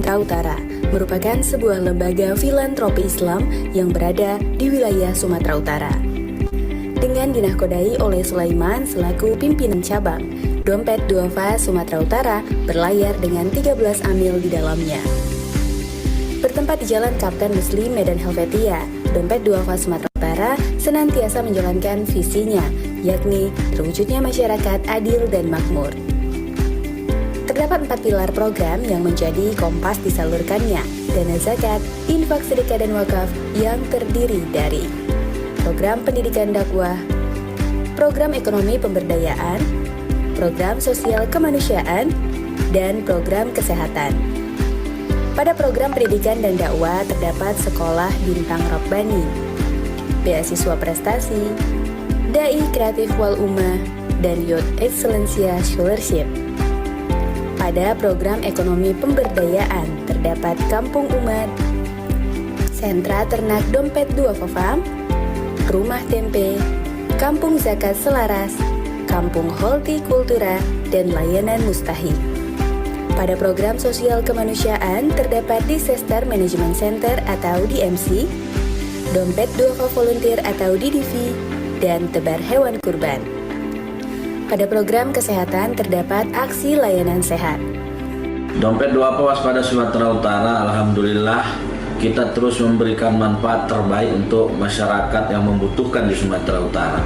Sumatera Utara merupakan sebuah lembaga filantropi Islam yang berada di wilayah Sumatera Utara. Dengan dinakodai oleh Sulaiman selaku pimpinan cabang, Dompet Duafa Sumatera Utara berlayar dengan 13 amil di dalamnya. Bertempat di Jalan Kapten Muslim Medan Helvetia, Dompet Duafa Sumatera Utara senantiasa menjalankan visinya, yakni terwujudnya masyarakat adil dan makmur. Terdapat 4 pilar program yang menjadi kompas disalurkannya: dana zakat, infak, sedekah, dan wakaf yang terdiri dari program pendidikan dakwah, program ekonomi pemberdayaan, program sosial kemanusiaan, dan program kesehatan. Pada program pendidikan dan dakwah terdapat Sekolah Bintang Rabbani, beasiswa prestasi, Dai Kreatif Wal Ummah, dan Youth Excellencia Scholarship. Pada program ekonomi pemberdayaan terdapat Kampung Umat, Sentra Ternak Dompet Duafa Farm, Rumah Tempe, Kampung Zakat Selaras, Kampung Hortikultura, dan Layanan Mustahik. Pada program sosial kemanusiaan terdapat Disaster Management Center atau DMC, Dompet Duafa Volunteer atau DDV, dan Tebar Hewan Kurban. Pada program kesehatan terdapat Aksi Layanan Sehat. Dompet Duafa Waspada Sumatera Utara, alhamdulillah kita terus memberikan manfaat terbaik untuk masyarakat yang membutuhkan di Sumatera Utara.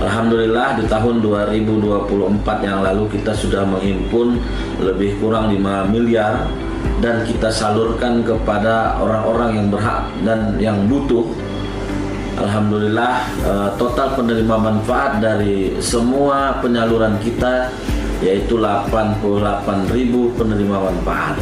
Alhamdulillah di tahun 2024 yang lalu kita sudah menghimpun lebih kurang 5 miliar dan kita salurkan kepada orang-orang yang berhak dan yang butuh. Alhamdulillah total penerima manfaat dari semua penyaluran kita yaitu 88.000 penerima manfaat.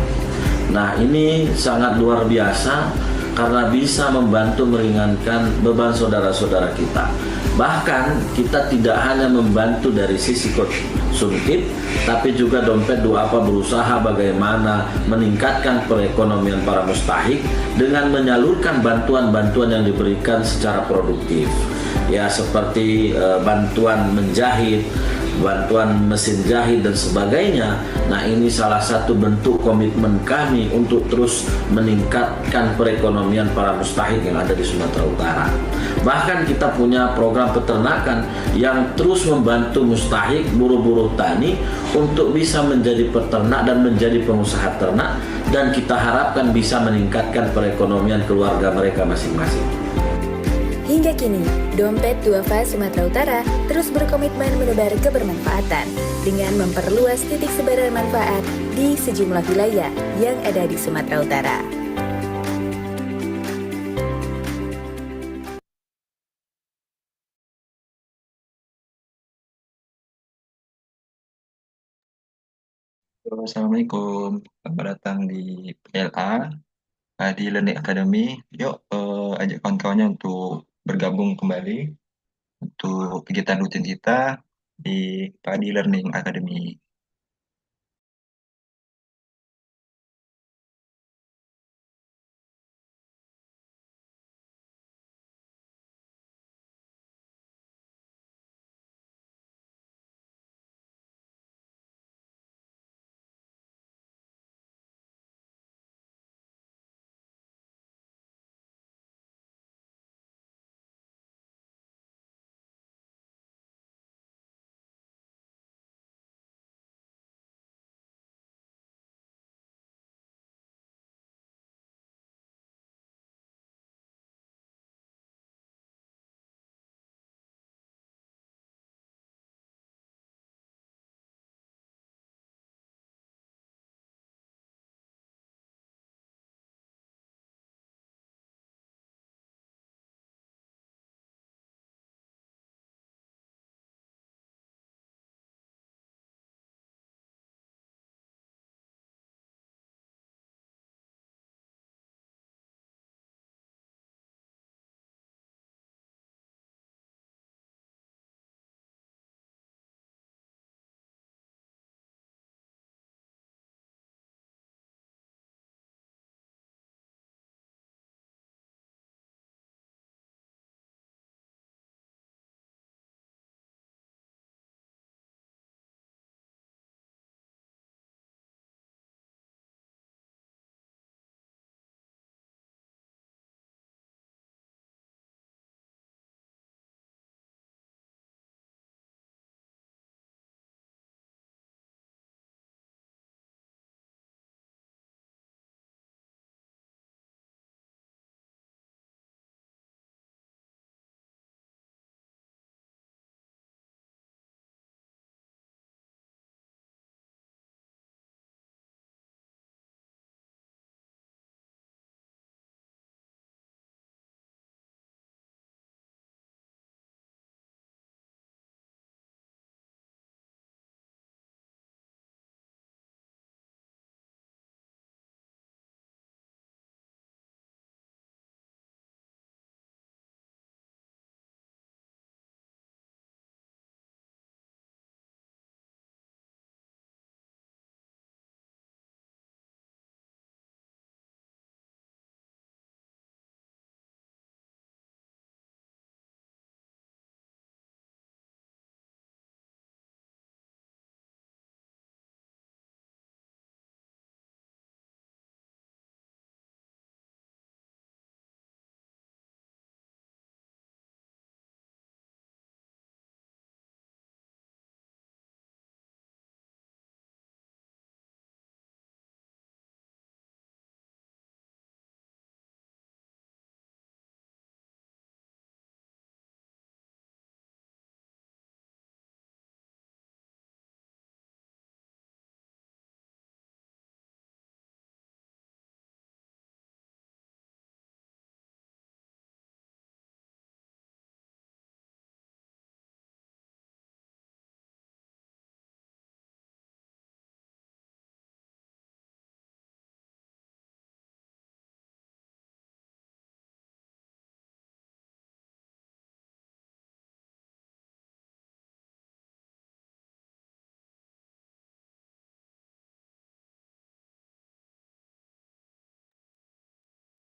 Nah, ini sangat luar biasa karena bisa membantu meringankan beban saudara-saudara kita. Bahkan kita tidak hanya membantu dari sisi konsumtif, tapi juga Dompet Duafa berusaha bagaimana meningkatkan perekonomian para mustahik dengan menyalurkan bantuan-bantuan yang diberikan secara produktif. Ya, seperti bantuan menjahit, bantuan mesin jahit dan sebagainya. Nah, ini salah satu bentuk komitmen kami untuk terus meningkatkan perekonomian para mustahik yang ada di Sumatera Utara. Bahkan kita punya program peternakan yang terus membantu mustahik, buruh-buruh tani untuk bisa menjadi peternak dan menjadi pengusaha ternak, dan kita harapkan bisa meningkatkan perekonomian keluarga mereka masing-masing. Hingga kini, Dompet Duafa Sumatera Utara terus berkomitmen menebar kebermanfaatan dengan memperluas titik sebaran manfaat di sejumlah wilayah yang ada di Sumatera Utara. Assalamualaikum, selamat datang di PLA, di Learning Academy. Yuk ajak kawan-kawannya untuk bergabung kembali untuk kegiatan rutin kita di Padi Learning Academy.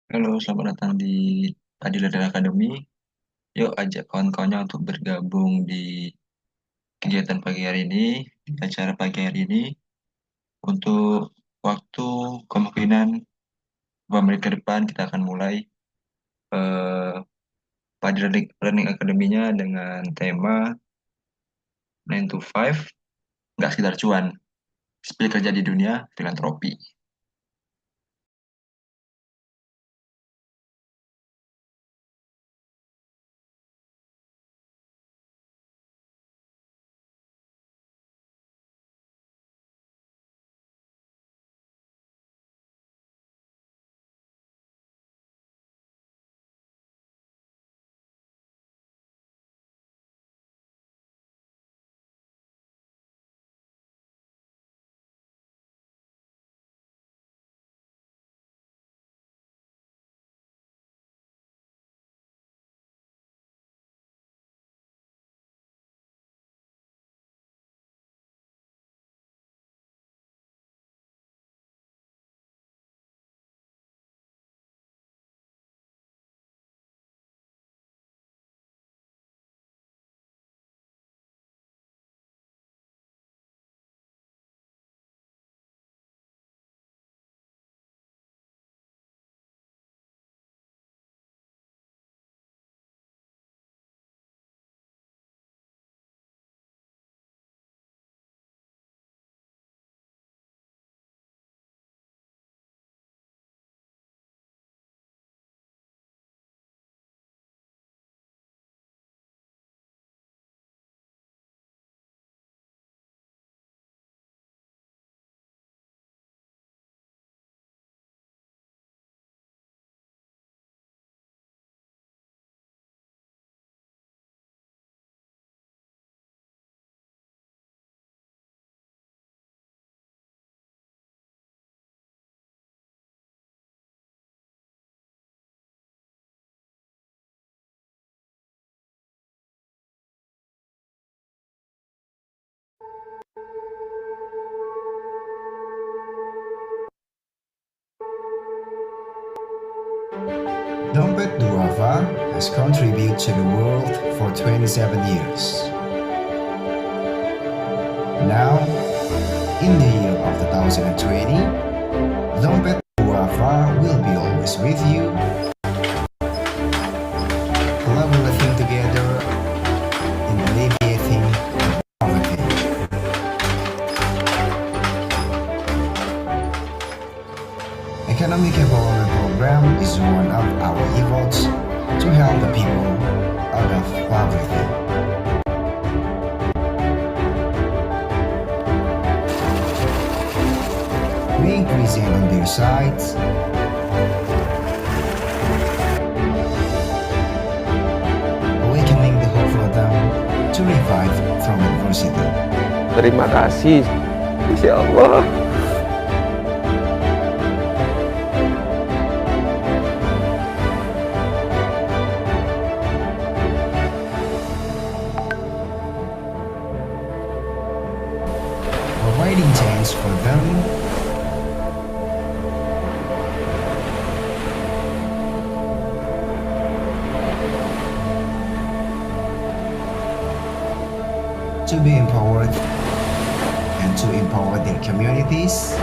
Halo, selamat datang di Padi Learning Academy. Yuk ajak kawan-kawannya untuk bergabung di kegiatan pagi hari ini, di acara pagi hari ini. Untuk waktu kemungkinan 2 menit ke depan kita akan mulai eh, Padi Learning Academy-nya dengan tema 9 to 5, nggak sekedar cuan, spill kerja di dunia filantropi. Dompet Duafa has contributed to the world for 27 years. Now, in the year of 2020, Dompet Duafa will be always with you, collaborating together in alleviating poverty. Economic Empowerment Program is one of our efforts to help the people out of poverty. We increasing on their sides, awakening the hope for them to revive from adversity. Terima kasih, Insya Allah. Providing chance for them to be empowered and to empower their communities.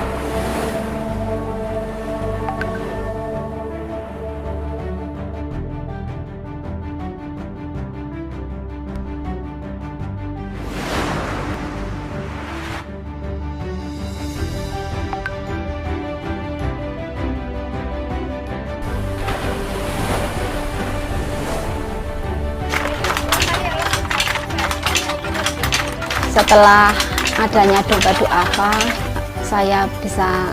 Setelah adanya Dompet Duafa, saya bisa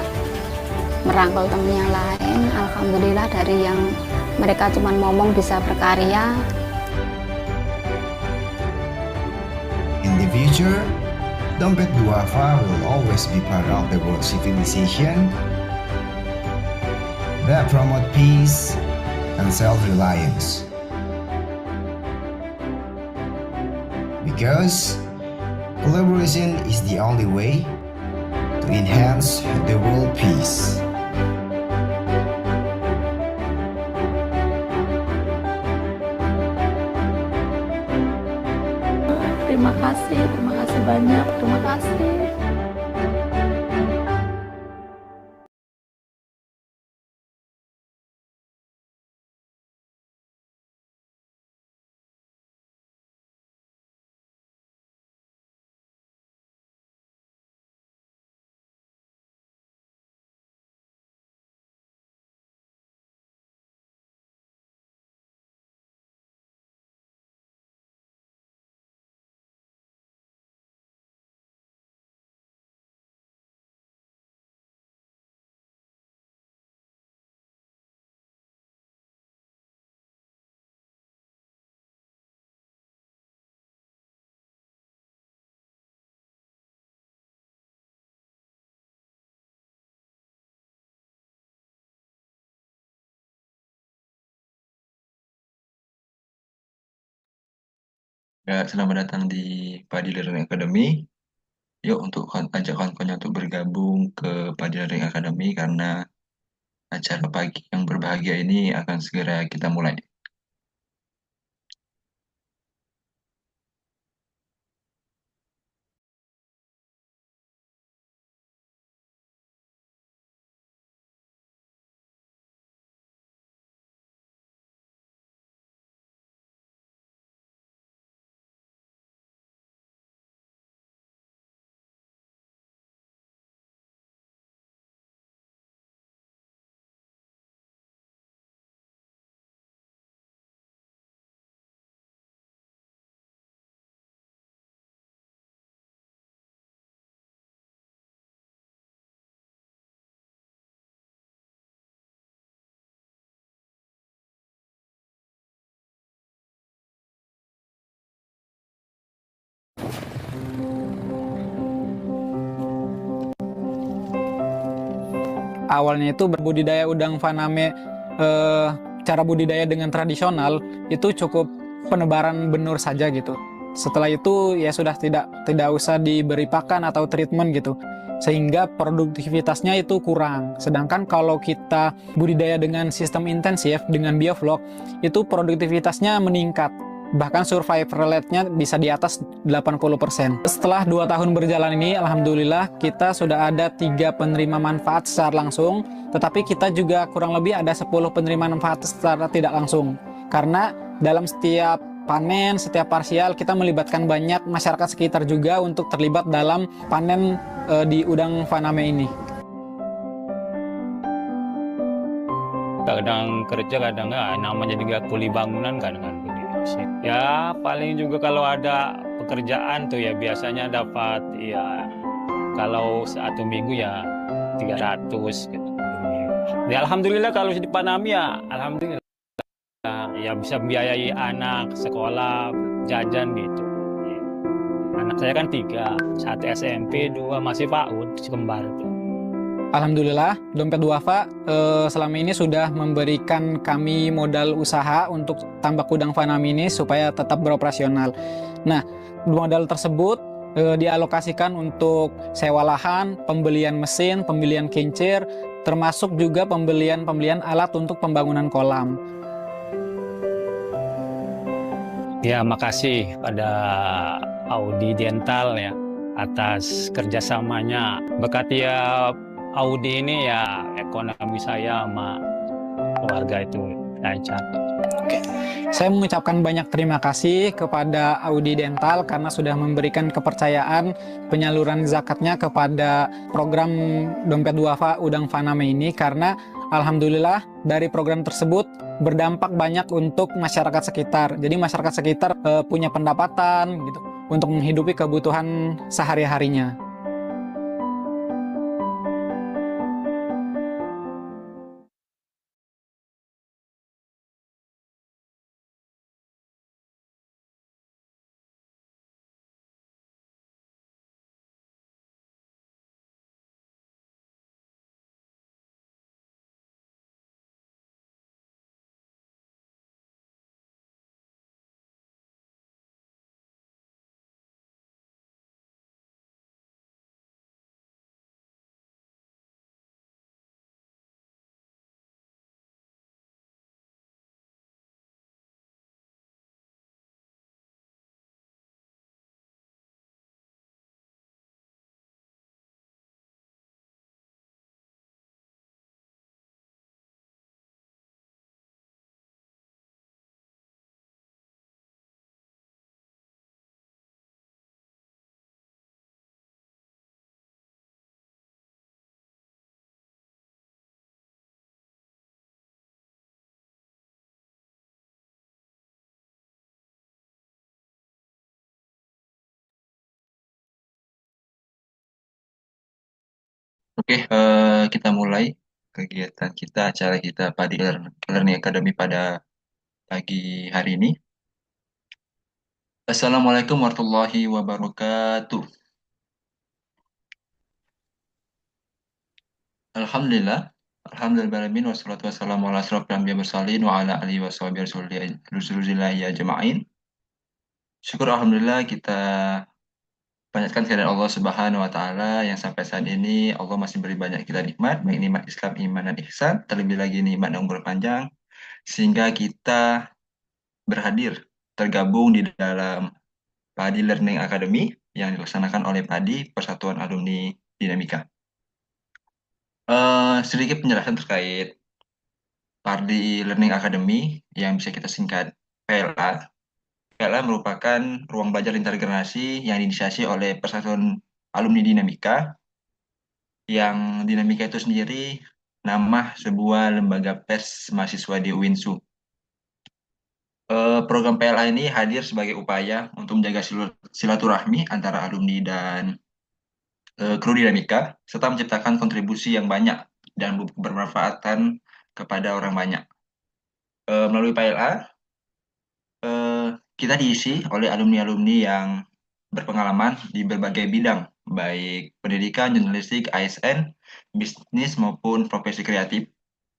merangkul teman yang lain. Alhamdulillah, dari yang mereka cuma ngomong bisa berkarya. In the future, Dompet Duafa will always be part of the world civilization that promote peace and self-reliance. Because collaboration is the only way to enhance the world peace. terima kasih banyak, terima kasih. Ya, selamat datang di Padi Learning Academy. Yuk untuk ajak kawan-kawannya untuk bergabung ke Padi Learning Academy karena acara pagi yang berbahagia ini akan segera kita mulai. Awalnya itu berbudidaya udang faname, cara budidaya dengan tradisional itu cukup penebaran benur saja gitu. Setelah itu ya sudah tidak usah diberi pakan atau treatment gitu, sehingga produktivitasnya itu kurang. Sedangkan kalau kita budidaya dengan sistem intensif dengan bioflok itu produktivitasnya meningkat. Bahkan survival rate-nya bisa di atas 80%. Setelah 2 tahun berjalan ini, alhamdulillah kita sudah ada 3 penerima manfaat secara langsung, tetapi kita juga kurang lebih ada 10 penerima manfaat secara tidak langsung. Karena dalam setiap panen, setiap parsial, kita melibatkan banyak masyarakat sekitar juga untuk terlibat dalam panen di udang faname ini. Kadang kerja, kadang nggak, namanya juga kuli bangunan kadang ya paling juga kalau ada pekerjaan tuh ya biasanya dapat ya kalau 1 minggu ya 300 gitu. Ya alhamdulillah kalau di Panami ya alhamdulillah ya bisa biayai anak sekolah jajan gitu. Anak saya kan 3, 1 SMP, 2 masih PAUD, kembar tuh. Alhamdulillah, Dompet Duafa selama ini sudah memberikan kami modal usaha untuk tambak udang faname ini supaya tetap beroperasional. Nah, modal tersebut dialokasikan untuk sewa lahan, pembelian mesin, pembelian kincir, termasuk juga pembelian alat untuk pembangunan kolam. Ya, makasih pada Audi Dental ya atas kerjasamanya. Berkat ya Audi ini ya ekonomi saya sama keluarga itu lancar. Oke. Saya mengucapkan banyak terima kasih kepada Audi Dental karena sudah memberikan kepercayaan penyaluran zakatnya kepada program Dompet Duafa Udang Faname ini, karena alhamdulillah dari program tersebut berdampak banyak untuk masyarakat sekitar. Jadi masyarakat sekitar punya pendapatan gitu untuk menghidupi kebutuhan sehari-harinya. Oke, kita mulai kegiatan kita, acara kita Padi Learning Academy pada pagi hari ini. Assalamualaikum warahmatullahi wabarakatuh. Alhamdulillah, alhamdulillahirabbil wassalatu wassalamu ala asrofil anbiya'i mursalin wa ala alihi washabihi rasulillah ya jama'in. Syukur alhamdulillah kita banyakkan kehadiran Allah Subhanahu wa taala yang sampai saat ini Allah masih beri banyak kita nikmat, baik nikmat Islam, iman dan ihsan, terlebih lagi nikmat yang umur panjang sehingga kita tergabung di dalam Padi Learning Academy yang dilaksanakan oleh Padi Persatuan Alumni Dinamika. Sedikit penjelasan terkait Padi Learning Academy yang bisa kita singkat PLA. PLA merupakan ruang belajar lintas generasi yang diinisiasi oleh Persatuan Alumni Dinamika, yang Dinamika itu sendiri nama sebuah lembaga pers mahasiswa di UINSU. Program PLA ini hadir sebagai upaya untuk menjaga silaturahmi antara alumni dan kru Dinamika, serta menciptakan kontribusi yang banyak dan bermanfaatan kepada orang banyak. Melalui PLA, kita diisi oleh alumni-alumni yang berpengalaman di berbagai bidang, baik pendidikan, jurnalistik, ASN, bisnis, maupun profesi kreatif,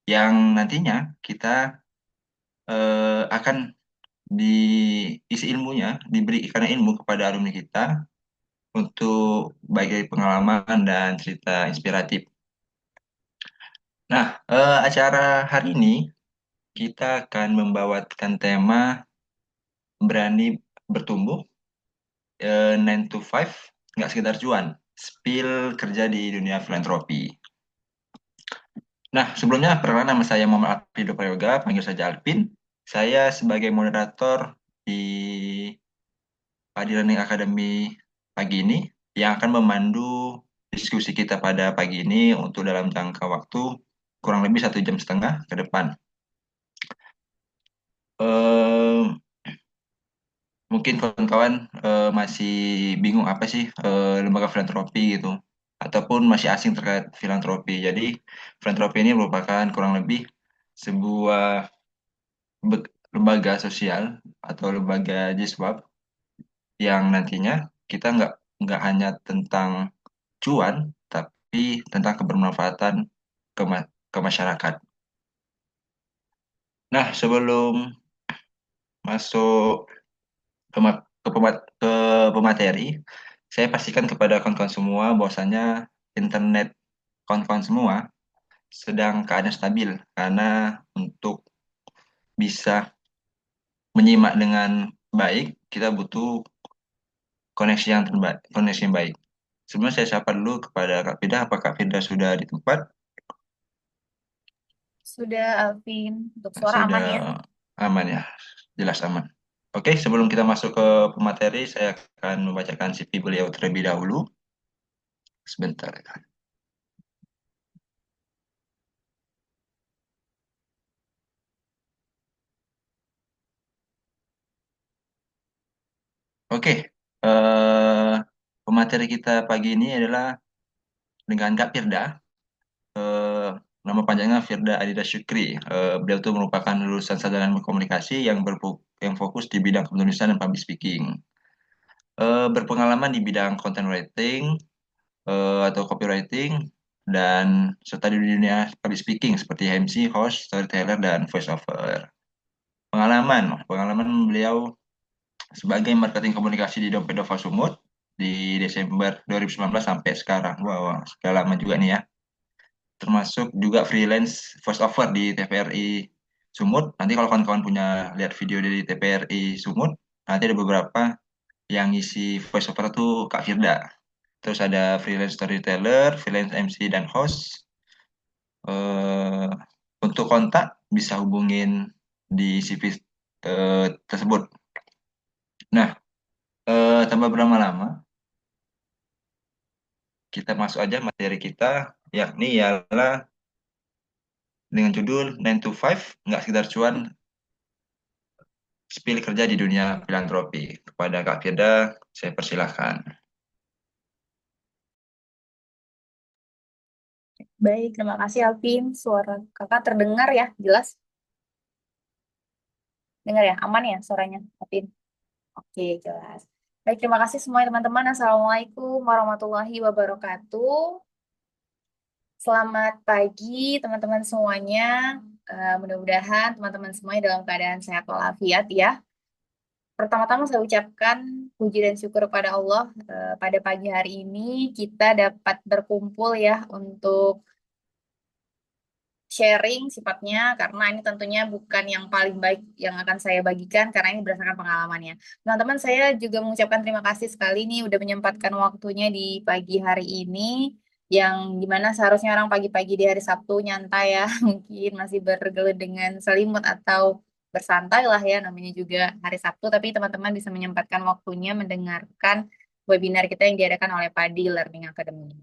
yang nantinya kita akan diisi ilmunya, diberikan ilmu kepada alumni kita untuk baik dari pengalaman dan cerita inspiratif. Nah, acara hari ini kita akan membawakan tema berani bertumbuh, 9 to 5, nggak sekedar cuan, spill kerja di dunia filantropi. Nah, sebelumnya perkenalkan, nama saya Muhammad Alfido Prayoga, panggil saja Alvin. Saya sebagai moderator di Padi Learning Academy pagi ini yang akan memandu diskusi kita pada pagi ini untuk dalam jangka waktu kurang lebih 1,5 jam ke depan. Mungkin kawan-kawan masih bingung apa sih lembaga filantropi gitu, ataupun masih asing terkait filantropi. Jadi filantropi ini merupakan kurang lebih sebuah lembaga sosial atau lembaga jiswab yang nantinya kita nggak hanya tentang cuan, tapi tentang kebermanfaatan ke masyarakat. Nah, sebelum masuk ke pemateri, saya pastikan kepada kawan-kawan semua bahwasanya internet kawan-kawan semua sedang keadaan stabil, karena untuk bisa menyimak dengan baik kita butuh koneksi yang baik. Sebelumnya saya sapa dulu kepada Kak Firda. Apa Kak Firda sudah di tempat? Sudah, Alvin. Untuk suara Sudah aman ya? aman ya, jelas aman. Oke, sebelum kita masuk ke pemateri, saya akan membacakan CV beliau terlebih dahulu. Sebentar ya. Oke, pemateri kita pagi ini adalah dengan Kak Firda. Nama panjangnya Firda Adida Syukri. Beliau itu merupakan lulusan sarjana ilmu komunikasi yang fokus di bidang penulisan dan public speaking. Berpengalaman di bidang content writing atau copywriting, dan serta di dunia public speaking seperti MC, host, storyteller, dan voice over. Pengalaman beliau sebagai marketing komunikasi di Dompet Dova Sumut di Desember 2019 sampai sekarang. Wow, sudah lama juga nih ya. Termasuk juga freelance voice over di TVRI Sumut. Nanti kalau kawan-kawan punya lihat video dari TVRI Sumut, nanti ada beberapa yang isi voice over itu Kak Firda. Terus ada freelance storyteller, freelance MC dan host. Untuk kontak bisa hubungin di CV tersebut. Nah, tanpa berlama-lama, kita masuk aja materi kita, yakni ialah dengan judul 9 to 5, nggak sekedar cuan, spill kerja di dunia filantropi. Kepada Kak Firda, saya persilahkan. Baik, terima kasih Alvin. Suara kakak terdengar ya, jelas? Dengar ya, aman ya suaranya, Alvin? Oke, jelas. Baik, terima kasih semua teman-teman. Assalamualaikum warahmatullahi wabarakatuh. Selamat pagi teman-teman semuanya. Mudah-mudahan teman-teman semuanya dalam keadaan sehat walafiat ya. Pertama-tama saya ucapkan puji dan syukur kepada Allah, pada pagi hari ini kita dapat berkumpul ya untuk sharing sifatnya, karena ini tentunya bukan yang paling baik yang akan saya bagikan karena ini berdasarkan pengalamannya. Teman-teman, saya juga mengucapkan terima kasih sekali nih udah menyempatkan waktunya di pagi hari ini, yang dimana seharusnya orang pagi-pagi di hari Sabtu nyantai ya, mungkin masih bergelut dengan selimut atau bersantai lah ya, namanya juga hari Sabtu, tapi teman-teman bisa menyempatkan waktunya mendengarkan webinar kita yang diadakan oleh Padi Learning Academy.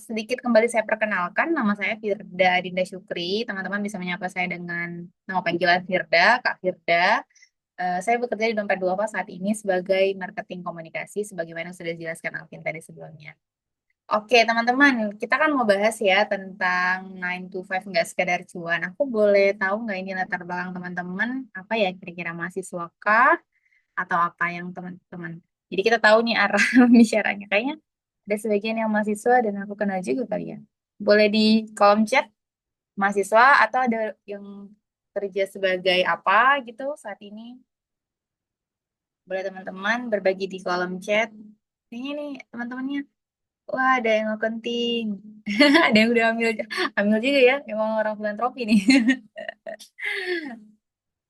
Sedikit kembali saya perkenalkan, nama saya Firda Dinda Syukri. Teman-teman bisa menyapa saya dengan nama panggilan Firda, Kak Firda. Saya bekerja di Dompet Duafa saat ini sebagai marketing komunikasi, sebagaimana sudah dijelaskan Alvin tadi sebelumnya. Oke, teman-teman, kita kan mau bahas ya tentang 9 to 5 nggak sekedar cuan. Aku boleh tahu nggak ini latar belakang teman-teman? Apa ya kira-kira mahasiswa kah? Atau apa yang teman-teman? Jadi kita tahu nih arah pembicaranya. Kayaknya ada sebagian yang mahasiswa dan aku kenal juga kali ya. Boleh di kolom chat mahasiswa atau ada yang kerja sebagai apa gitu saat ini. Boleh teman-teman berbagi di kolom chat. Ini nih teman-temannya. Wah, ada yang akunting. Ada yang udah ambil juga ya. Emang orang filantropi nih.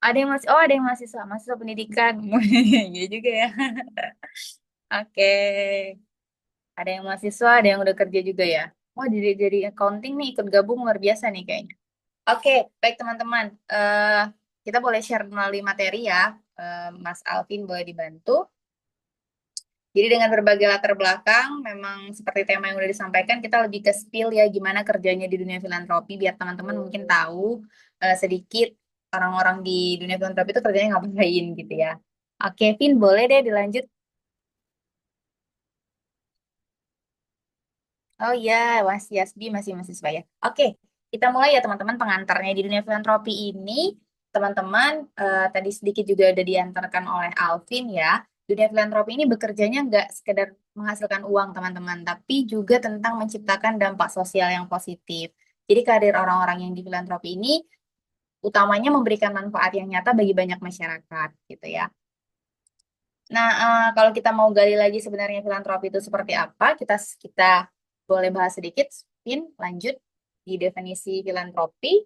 Ada yang mahasiswa pendidikan. Gitu juga ya. Oke. Ada yang mahasiswa, ada yang udah kerja juga ya. Wah, jadi accounting nih ikut gabung luar biasa nih kayaknya. Oke, baik teman-teman. Kita boleh share melalui materi ya. Mas Alvin boleh dibantu. Jadi dengan berbagai latar belakang, memang seperti tema yang udah disampaikan, kita lebih ke spill ya gimana kerjanya di dunia filantropi, biar teman-teman mungkin tahu sedikit orang-orang di dunia filantropi itu kerjanya ngapain gitu ya. Oke, Vin, boleh deh dilanjut. Oh iya, Mas Yasbi masih mahasiswa ya. Oke, kita mulai ya teman-teman pengantarnya di dunia filantropi ini. Teman-teman, tadi sedikit juga udah diantarkan oleh Alvin ya. Dunia filantropi ini bekerjanya nggak sekedar menghasilkan uang teman-teman, tapi juga tentang menciptakan dampak sosial yang positif. Jadi karir orang-orang yang di filantropi ini utamanya memberikan manfaat yang nyata bagi banyak masyarakat gitu ya. Nah, kalau kita mau gali lagi sebenarnya filantropi itu seperti apa, kita boleh bahas sedikit. Spin, lanjut di definisi filantropi.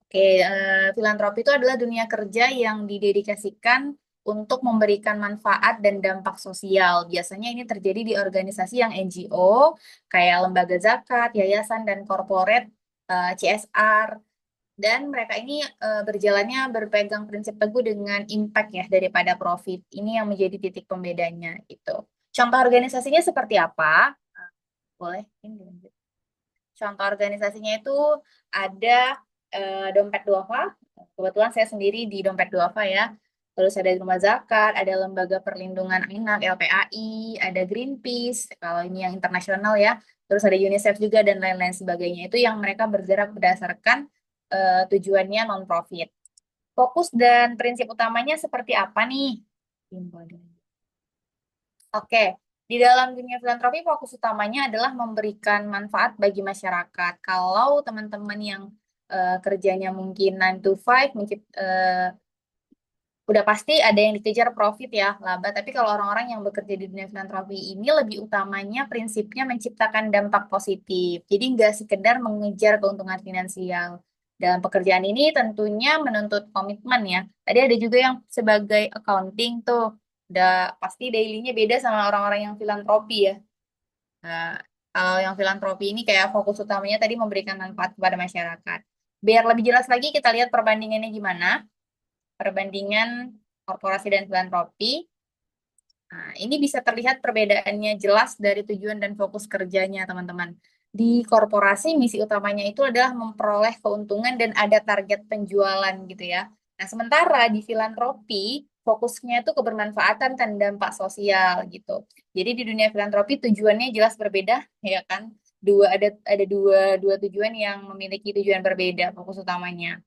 Oke, filantropi itu adalah dunia kerja yang didedikasikan untuk memberikan manfaat dan dampak sosial. Biasanya ini terjadi di organisasi yang NGO, kayak lembaga zakat, yayasan, dan corporate CSR. Dan mereka ini berjalannya berpegang prinsip teguh dengan impact ya daripada profit. Ini yang menjadi titik pembedanya gitu. Contoh organisasinya seperti apa? Boleh ini dilanjut. Contoh organisasinya itu ada Dompet Duafa. Kebetulan saya sendiri di Dompet Duafa ya. Terus ada Rumah Zakat, ada Lembaga Perlindungan Anak LPAI, ada Greenpeace, kalau ini yang internasional ya. Terus ada UNICEF juga dan lain-lain sebagainya. Itu yang mereka bergerak berdasarkan tujuannya non-profit. Fokus dan prinsip utamanya seperti apa nih? Oke, di dalam dunia filantropi fokus utamanya adalah memberikan manfaat bagi masyarakat. Kalau teman-teman yang kerjanya mungkin 9 to 5, udah pasti ada yang dikejar profit ya, laba. Tapi kalau orang-orang yang bekerja di dunia filantropi ini lebih utamanya prinsipnya menciptakan dampak positif. Jadi nggak sekedar mengejar keuntungan finansial. Dalam pekerjaan ini tentunya menuntut komitmen ya. Tadi ada juga yang sebagai accounting tuh, udah pasti daily-nya beda sama orang-orang yang filantropi ya. Nah, kalau yang filantropi ini kayak fokus utamanya tadi memberikan manfaat kepada masyarakat. Biar lebih jelas lagi kita lihat perbandingannya gimana. Perbandingan korporasi dan filantropi. Nah, ini bisa terlihat perbedaannya jelas dari tujuan dan fokus kerjanya, teman-teman. Di korporasi, misi utamanya itu adalah memperoleh keuntungan dan ada target penjualan gitu ya. Nah, sementara di filantropi, fokusnya itu kebermanfaatan dan dampak sosial gitu. Jadi di dunia filantropi tujuannya jelas berbeda, ya kan? Ada dua tujuan yang memiliki tujuan berbeda fokus utamanya.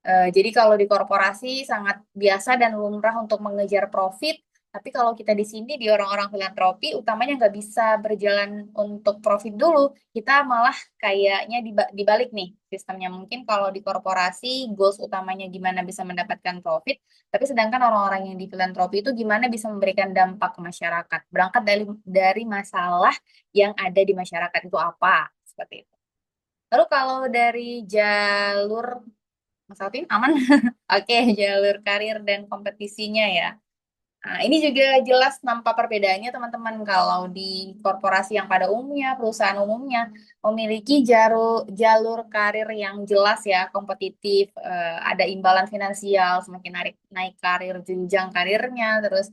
Jadi kalau di korporasi sangat biasa dan lumrah untuk mengejar profit, tapi kalau kita di sini di orang-orang filantropi utamanya nggak bisa berjalan untuk profit dulu, kita malah kayaknya dibalik nih sistemnya. Mungkin kalau di korporasi goals utamanya gimana bisa mendapatkan profit, tapi sedangkan orang-orang yang di filantropi itu gimana bisa memberikan dampak ke masyarakat. Berangkat dari masalah yang ada di masyarakat itu apa, seperti itu. Lalu kalau dari jalur Mas Alvin aman? Oke, jalur karir dan kompetisinya ya. Nah, ini juga jelas nampak perbedaannya teman-teman kalau di korporasi yang pada umumnya, perusahaan umumnya memiliki jalur karir yang jelas ya, kompetitif, ada imbalan finansial, semakin naik karir, jenjang karirnya, terus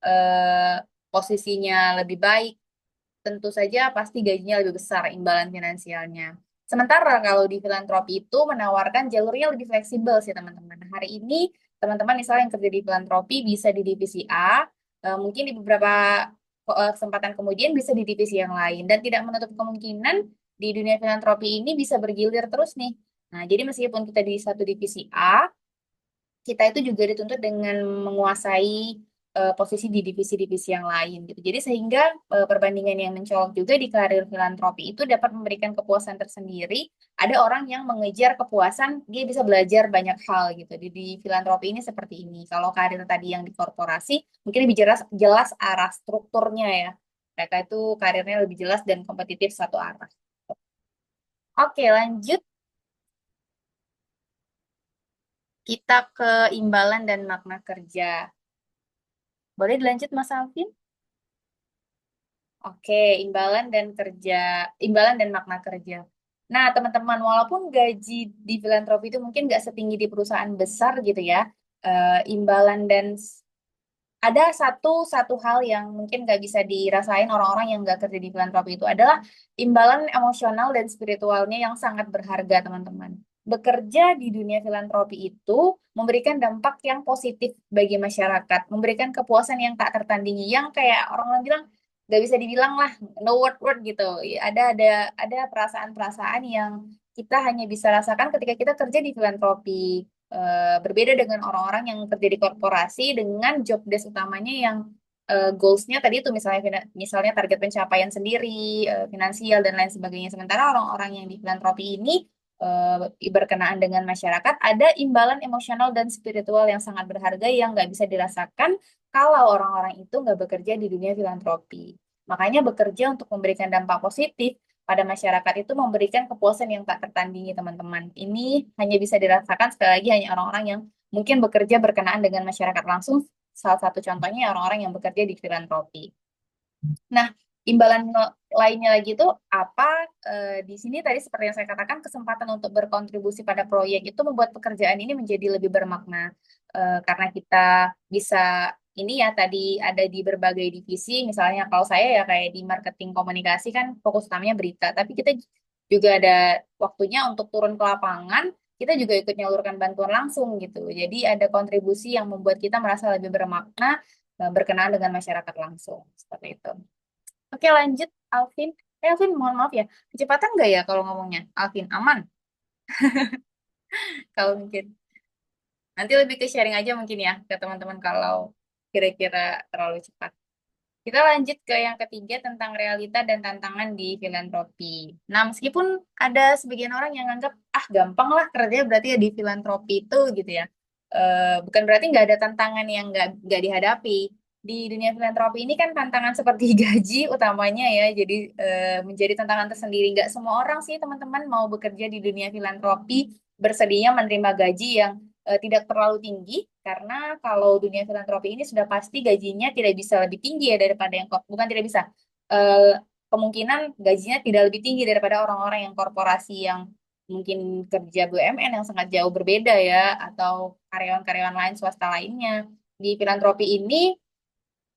eh, posisinya lebih baik, tentu saja pasti gajinya lebih besar imbalan finansialnya. Sementara kalau di filantropi itu menawarkan jalurnya lebih fleksibel sih teman-teman. Hari ini teman-teman misalnya yang kerja di filantropi bisa di divisi A, mungkin di beberapa kesempatan kemudian bisa di divisi yang lain dan tidak menutup kemungkinan di dunia filantropi ini bisa bergilir terus nih. Nah, jadi meskipun kita di satu divisi A, kita itu juga dituntut dengan menguasai posisi di divisi-divisi yang lain gitu. Jadi sehingga perbandingan yang mencolok juga di karir filantropi itu dapat memberikan kepuasan tersendiri. Ada orang yang mengejar kepuasan, dia bisa belajar banyak hal gitu. Di filantropi ini seperti ini. Kalau karir tadi yang di korporasi, mungkin lebih jelas arah strukturnya ya. Mereka itu karirnya lebih jelas dan kompetitif satu arah. Oke, lanjut. Kita ke imbalan dan makna kerja. Boleh dilanjut Mas Alvin? Oke, imbalan dan makna kerja. Nah, teman-teman, walaupun gaji di filantropi itu mungkin nggak setinggi di perusahaan besar gitu ya, imbalan dan ada satu hal yang mungkin nggak bisa dirasain orang-orang yang nggak kerja di filantropi itu adalah imbalan emosional dan spiritualnya yang sangat berharga, teman-teman. Bekerja di dunia filantropi itu memberikan dampak yang positif bagi masyarakat, memberikan kepuasan yang tak tertandingi, yang kayak orang-orang bilang nggak bisa dibilang lah, no word gitu. Ada perasaan-perasaan yang kita hanya bisa rasakan ketika kita kerja di filantropi. Berbeda dengan orang-orang yang kerja di korporasi dengan job desk utamanya yang goals-nya tadi itu misalnya target pencapaian sendiri, finansial dan lain sebagainya. Sementara orang-orang yang di filantropi ini berkenaan dengan masyarakat ada imbalan emosional dan spiritual yang sangat berharga yang nggak bisa dirasakan kalau orang-orang itu nggak bekerja di dunia filantropi. Makanya bekerja untuk memberikan dampak positif pada masyarakat itu memberikan kepuasan yang tak tertandingi, teman-teman. Ini hanya bisa dirasakan sekali lagi hanya orang-orang yang mungkin bekerja berkenaan dengan masyarakat langsung. Salah satu contohnya orang-orang yang bekerja di filantropi. Nah, imbalan lainnya lagi itu apa? Di sini tadi seperti yang saya katakan, kesempatan untuk berkontribusi pada proyek itu membuat pekerjaan ini menjadi lebih bermakna. Karena kita bisa ini ya tadi ada di berbagai divisi, misalnya kalau saya ya kayak di marketing komunikasi kan fokus utamanya berita, tapi kita juga ada waktunya untuk turun ke lapangan, kita juga ikut nyalurkan bantuan langsung gitu. Jadi ada kontribusi yang membuat kita merasa lebih bermakna berkenaan dengan masyarakat langsung. Seperti itu. Oke, lanjut Alvin. Alvin, mohon maaf ya. Kecepatan nggak ya kalau ngomongnya? Alvin, aman? Kalau mungkin. Nanti lebih ke sharing aja mungkin ya ke teman-teman kalau kira-kira terlalu cepat. Kita lanjut ke yang ketiga tentang realita dan tantangan di filantropi. Nah, meskipun ada sebagian orang yang anggap, gampang lah kerja berarti ya di filantropi itu gitu ya. Bukan berarti nggak ada tantangan yang nggak dihadapi. Di dunia filantropi ini kan tantangan seperti gaji utamanya ya, jadi menjadi tantangan tersendiri. Nggak semua orang sih teman-teman mau bekerja di dunia filantropi bersedia menerima gaji yang tidak terlalu tinggi, karena kalau dunia filantropi ini sudah pasti gajinya tidak bisa lebih tinggi ya daripada yang bukan tidak bisa, kemungkinan gajinya tidak lebih tinggi daripada orang-orang yang korporasi yang mungkin kerja BUMN yang sangat jauh berbeda ya, atau karyawan-karyawan lain swasta lainnya. Di filantropi ini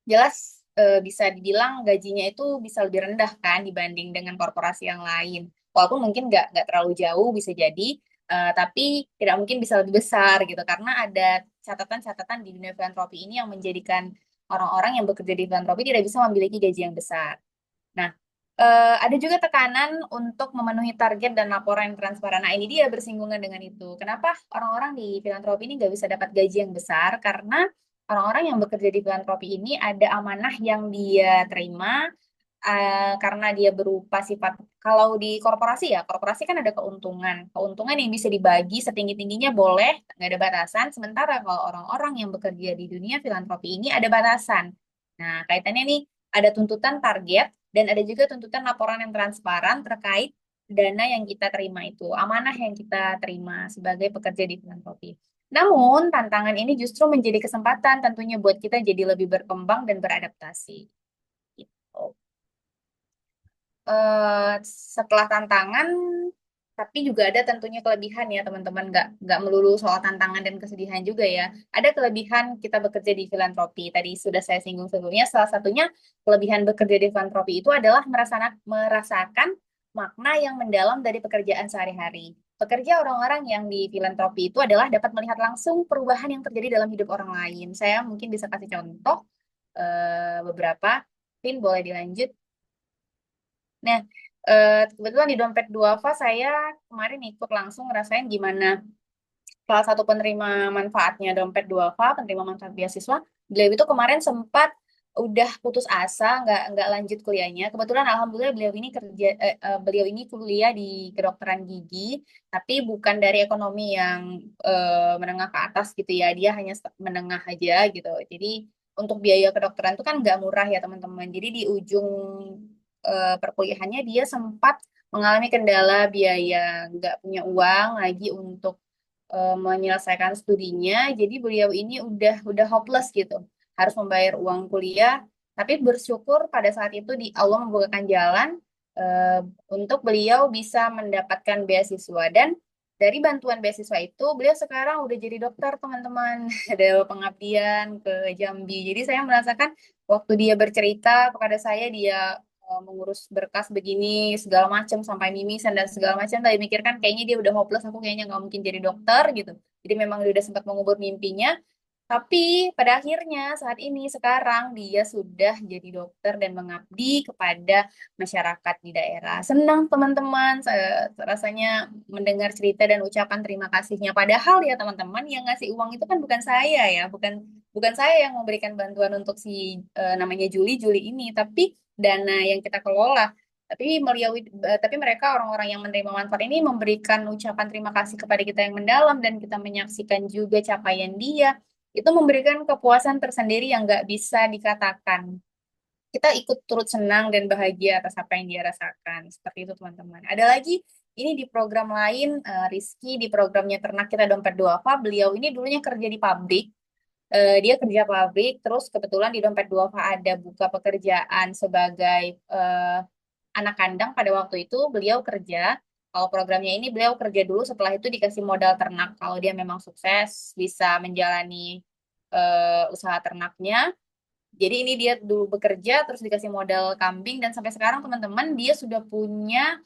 jelas bisa dibilang gajinya itu bisa lebih rendah kan dibanding dengan korporasi yang lain. Walaupun mungkin nggak terlalu jauh bisa jadi, Tapi tidak mungkin bisa lebih besar gitu karena ada catatan-catatan di dunia filantropi ini yang menjadikan orang-orang yang bekerja di filantropi tidak bisa memiliki gaji yang besar. Nah, ada juga tekanan untuk memenuhi target dan laporan yang transparan. Nah, ini dia bersinggungan dengan itu. Kenapa orang-orang di filantropi ini nggak bisa dapat gaji yang besar? Karena orang-orang yang bekerja di filantropi ini ada amanah yang dia terima, karena dia berupa sifat, kalau di korporasi ya, korporasi kan ada keuntungan. Keuntungan yang bisa dibagi setinggi-tingginya boleh, nggak ada batasan. Sementara kalau orang-orang yang bekerja di dunia filantropi ini ada batasan. Nah, kaitannya nih, ada tuntutan target dan ada juga tuntutan laporan yang transparan terkait dana yang kita terima itu, amanah yang kita terima sebagai pekerja di filantropi. Namun, tantangan ini justru menjadi kesempatan tentunya buat kita jadi lebih berkembang dan beradaptasi. Gitu. Setelah tantangan, tapi juga ada tentunya kelebihan ya teman-teman. Nggak melulu soal tantangan dan kesedihan juga ya. Ada kelebihan kita bekerja di filantropi. Tadi sudah saya singgung sebelumnya. Salah satunya kelebihan bekerja di filantropi itu adalah merasakan makna yang mendalam dari pekerjaan sehari-hari. Pekerja orang-orang yang di filantropi itu adalah dapat melihat langsung perubahan yang terjadi dalam hidup orang lain. Saya mungkin bisa kasih contoh beberapa. Pin boleh dilanjut. Nah, kebetulan di Dompet Duafa saya kemarin ikut langsung ngerasain gimana salah satu penerima manfaatnya Dompet Duafa, penerima manfaat beasiswa. Beliau itu kemarin sempat udah putus asa, nggak lanjut kuliahnya. Kebetulan alhamdulillah beliau ini kuliah di kedokteran gigi, tapi bukan dari ekonomi yang menengah ke atas gitu ya. Dia hanya menengah aja gitu. Jadi untuk biaya kedokteran itu kan nggak murah ya teman-teman. Jadi di ujung perkuliahannya dia sempat mengalami kendala biaya, nggak punya uang lagi untuk menyelesaikan studinya. Jadi beliau ini udah hopeless gitu, harus membayar uang kuliah. Tapi bersyukur pada saat itu di Allah membukakan jalan eh, untuk beliau bisa mendapatkan beasiswa dan dari bantuan beasiswa itu beliau sekarang udah jadi dokter teman-teman. Ada pengabdian ke Jambi. Jadi saya merasakan waktu dia bercerita kepada saya dia mengurus berkas begini segala macam sampai mimisan dan segala macam tadi mikirkan kayaknya dia udah hopeless, aku kayaknya nggak mungkin jadi dokter gitu, jadi memang dia udah sempat mengubur mimpinya, tapi pada akhirnya saat ini sekarang dia sudah jadi dokter dan mengabdi kepada masyarakat di daerah. Senang teman-teman, rasanya mendengar cerita dan ucapan terima kasihnya. Padahal ya teman-teman yang ngasih uang itu kan bukan saya ya, bukan bukan saya yang memberikan bantuan untuk si namanya Juli ini, tapi dana yang kita kelola. Tapi mereka orang-orang yang menerima manfaat ini memberikan ucapan terima kasih kepada kita yang mendalam dan kita menyaksikan juga capaian dia. Itu memberikan kepuasan tersendiri yang nggak bisa dikatakan. Kita ikut turut senang dan bahagia atas apa yang dia rasakan. Seperti itu teman-teman. Ada lagi, ini di program lain, Rizky di programnya Ternak Kita Dompet Duafa, beliau ini dulunya kerja di pabrik. Dia kerja pabrik, terus kebetulan di Dompet Duafa ada buka pekerjaan sebagai anak kandang pada waktu itu beliau kerja. Kalau programnya ini beliau kerja dulu, setelah itu dikasih modal ternak. Kalau dia memang sukses bisa menjalani usaha ternaknya. Jadi ini dia dulu bekerja, terus dikasih modal kambing, dan sampai sekarang teman-teman dia sudah punya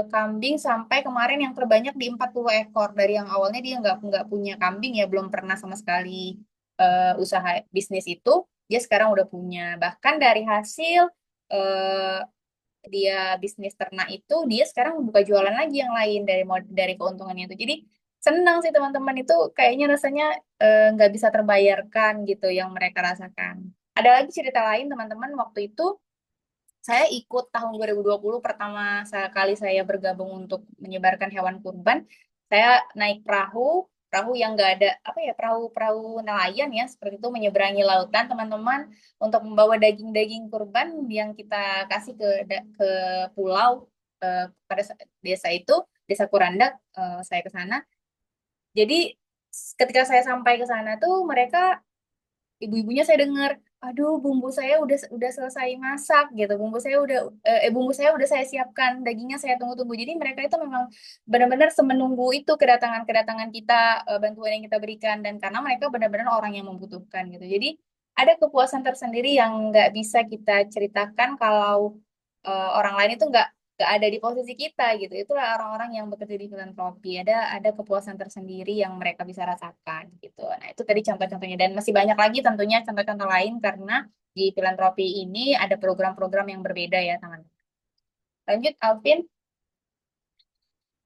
kambing sampai kemarin yang terbanyak di 40 ekor. Dari yang awalnya dia nggak punya kambing ya, belum pernah sama sekali usaha bisnis itu, dia sekarang udah punya. Bahkan dari hasil eh, dia bisnis ternak itu dia sekarang buka jualan lagi yang lain dari keuntungannya itu. Jadi senang sih teman-teman, itu kayaknya rasanya nggak bisa terbayarkan gitu yang mereka rasakan. Ada lagi cerita lain teman-teman, waktu itu saya ikut tahun 2020 pertama kali saya bergabung untuk menyebarkan hewan kurban. Saya naik perahu yang nggak ada apa ya, perahu nelayan ya, seperti itu, menyeberangi lautan teman-teman untuk membawa daging-daging kurban yang kita kasih ke pulau pada desa itu, desa Kurandak, saya ke sana. Jadi ketika saya sampai ke sana tuh mereka, ibu-ibunya saya dengar, aduh bumbu saya udah selesai masak gitu, bumbu saya udah saya siapkan, dagingnya saya tunggu-tunggu. Jadi mereka itu memang benar-benar semenunggu itu kedatangan kita, bantuan yang kita berikan, dan karena mereka benar-benar orang yang membutuhkan gitu. Jadi ada kepuasan tersendiri yang nggak bisa kita ceritakan kalau orang lain itu nggak ada di posisi kita gitu. Itulah orang-orang yang bekerja di filantropi. Ada kepuasan tersendiri yang mereka bisa rasakan gitu. Nah, itu tadi contoh-contohnya dan masih banyak lagi tentunya contoh-contoh lain karena di filantropi ini ada program-program yang berbeda ya, teman-teman. Lanjut, Alvin.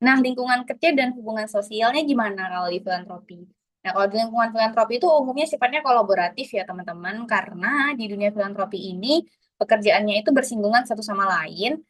Nah, lingkungan kerja dan hubungan sosialnya gimana kalau di filantropi? Nah, kalau di lingkungan filantropi itu umumnya sifatnya kolaboratif ya, teman-teman, karena di dunia filantropi ini pekerjaannya itu bersinggungan satu sama lain.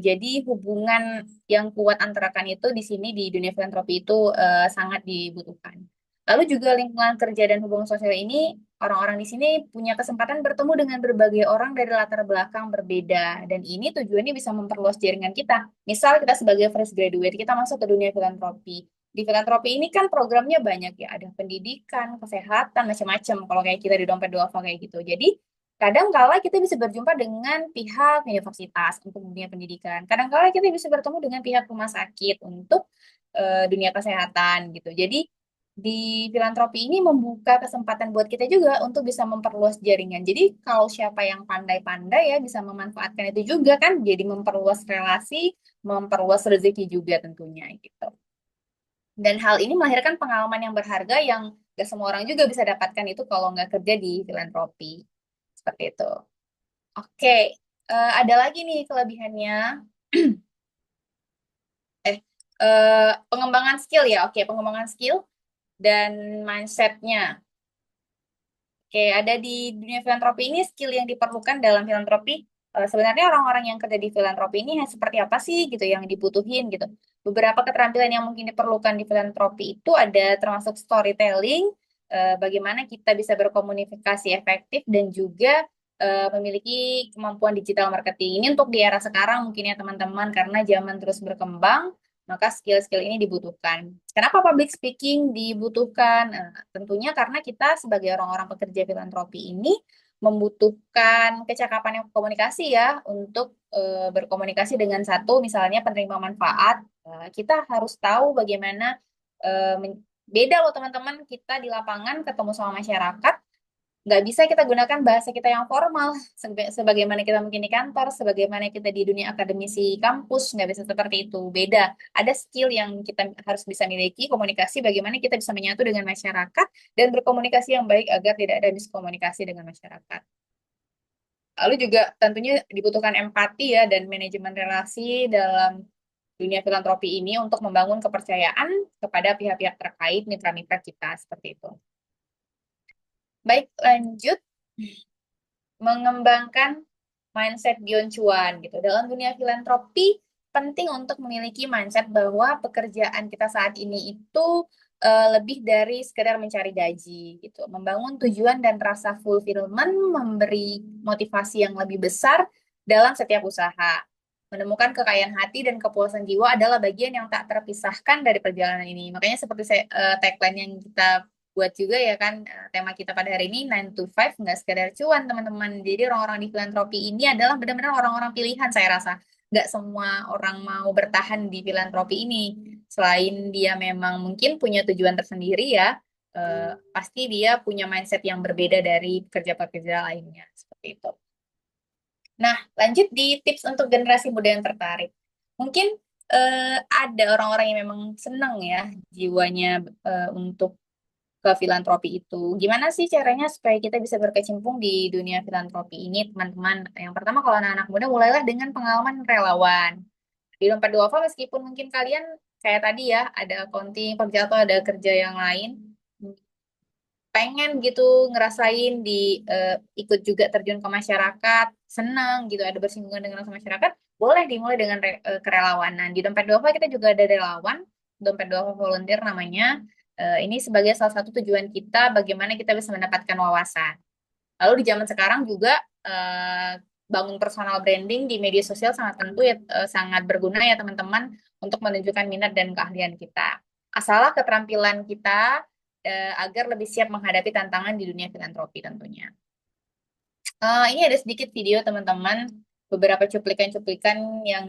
Jadi hubungan yang kuat antara kan itu di sini di dunia filantropi itu sangat dibutuhkan. Lalu juga lingkungan kerja dan hubungan sosial ini, orang-orang di sini punya kesempatan bertemu dengan berbagai orang dari latar belakang berbeda. Dan ini tujuannya bisa memperluas jaringan kita. Misal kita sebagai fresh graduate, kita masuk ke dunia filantropi. Di filantropi ini kan programnya banyak ya, ada pendidikan, kesehatan, macam-macam. Kalau kayak kita di Dompet Duafa kayak gitu. Jadi kadang kala kita bisa berjumpa dengan pihak universitas untuk dunia pendidikan. Kadang kala kita bisa bertemu dengan pihak rumah sakit untuk dunia kesehatan gitu. Jadi di filantropi ini membuka kesempatan buat kita juga untuk bisa memperluas jaringan. Jadi kalau siapa yang pandai-pandai ya bisa memanfaatkan itu juga kan, jadi memperluas relasi, memperluas rezeki juga tentunya gitu. Dan hal ini melahirkan pengalaman yang berharga yang gak semua orang juga bisa dapatkan itu kalau nggak kerja di filantropi. Seperti itu. Oke, ada lagi nih kelebihannya. Pengembangan skill ya. Oke, pengembangan skill dan mindset-nya. Oke, ada di dunia filantropi ini skill yang diperlukan dalam filantropi. Sebenarnya orang-orang yang kerja di filantropi ini seperti apa sih gitu yang dibutuhin gitu. Beberapa keterampilan yang mungkin diperlukan di filantropi itu ada termasuk storytelling, bagaimana kita bisa berkomunikasi efektif dan juga memiliki kemampuan digital marketing. Ini untuk di era sekarang mungkin ya teman-teman karena zaman terus berkembang maka skill-skill ini dibutuhkan. Kenapa public speaking dibutuhkan? Tentunya karena kita sebagai orang-orang pekerja filantropi ini membutuhkan kecakapan yang komunikasi ya untuk berkomunikasi dengan satu misalnya penerima manfaat. Kita harus tahu bagaimana beda loh teman-teman kita di lapangan ketemu sama masyarakat nggak bisa kita gunakan bahasa kita yang formal sebagaimana kita mungkin di kantor, sebagaimana kita di dunia akademisi kampus, nggak bisa seperti itu. Beda. Ada skill yang kita harus bisa miliki, komunikasi, bagaimana kita bisa menyatu dengan masyarakat dan berkomunikasi yang baik agar tidak ada miskomunikasi dengan masyarakat. Lalu juga tentunya dibutuhkan empati ya dan manajemen relasi dalam dunia filantropi ini untuk membangun kepercayaan kepada pihak-pihak terkait, mitra-mitra kita, seperti itu. Baik, lanjut mengembangkan mindset beyond cuan gitu. Dalam dunia filantropi penting untuk memiliki mindset bahwa pekerjaan kita saat ini itu lebih dari sekedar mencari gaji gitu. Membangun tujuan dan rasa fulfillment, memberi motivasi yang lebih besar dalam setiap usaha. Menemukan kekayaan hati dan kepuasan jiwa adalah bagian yang tak terpisahkan dari perjalanan ini. Makanya seperti tagline yang kita buat juga ya kan tema kita pada hari ini 9 to 5 nggak sekedar cuan teman-teman. Jadi orang-orang di filantropi ini adalah benar-benar orang-orang pilihan saya rasa. Nggak semua orang mau bertahan di filantropi ini. Selain dia memang mungkin punya tujuan tersendiri ya, pasti dia punya mindset yang berbeda dari pekerja-pekerja lainnya. Seperti itu. Nah, lanjut di tips untuk generasi muda yang tertarik. Mungkin ada orang-orang yang memang senang ya jiwanya untuk ke filantropi itu. Gimana sih caranya supaya kita bisa berkecimpung di dunia filantropi ini, teman-teman? Yang pertama, kalau anak-anak muda, mulailah dengan pengalaman relawan. Di Dompet Duafa, meskipun mungkin kalian kayak tadi ya, ada accounting, kerja atau ada kerja yang lain, pengen gitu ngerasain ikut juga terjun ke masyarakat, senang gitu, ada bersinggungan dengan masyarakat, boleh dimulai dengan kerelawanan. Di Dompet Duafa kita juga ada relawan, Dompet Duafa Volunteer namanya. Ini sebagai salah satu tujuan kita bagaimana kita bisa mendapatkan wawasan. Lalu di zaman sekarang juga bangun personal branding di media sosial sangat tentu ya sangat berguna ya teman-teman untuk menunjukkan minat dan keahlian kita. Asalnya keterampilan kita agar lebih siap menghadapi tantangan di dunia filantropi tentunya. Ini ada sedikit video teman-teman, beberapa cuplikan-cuplikan yang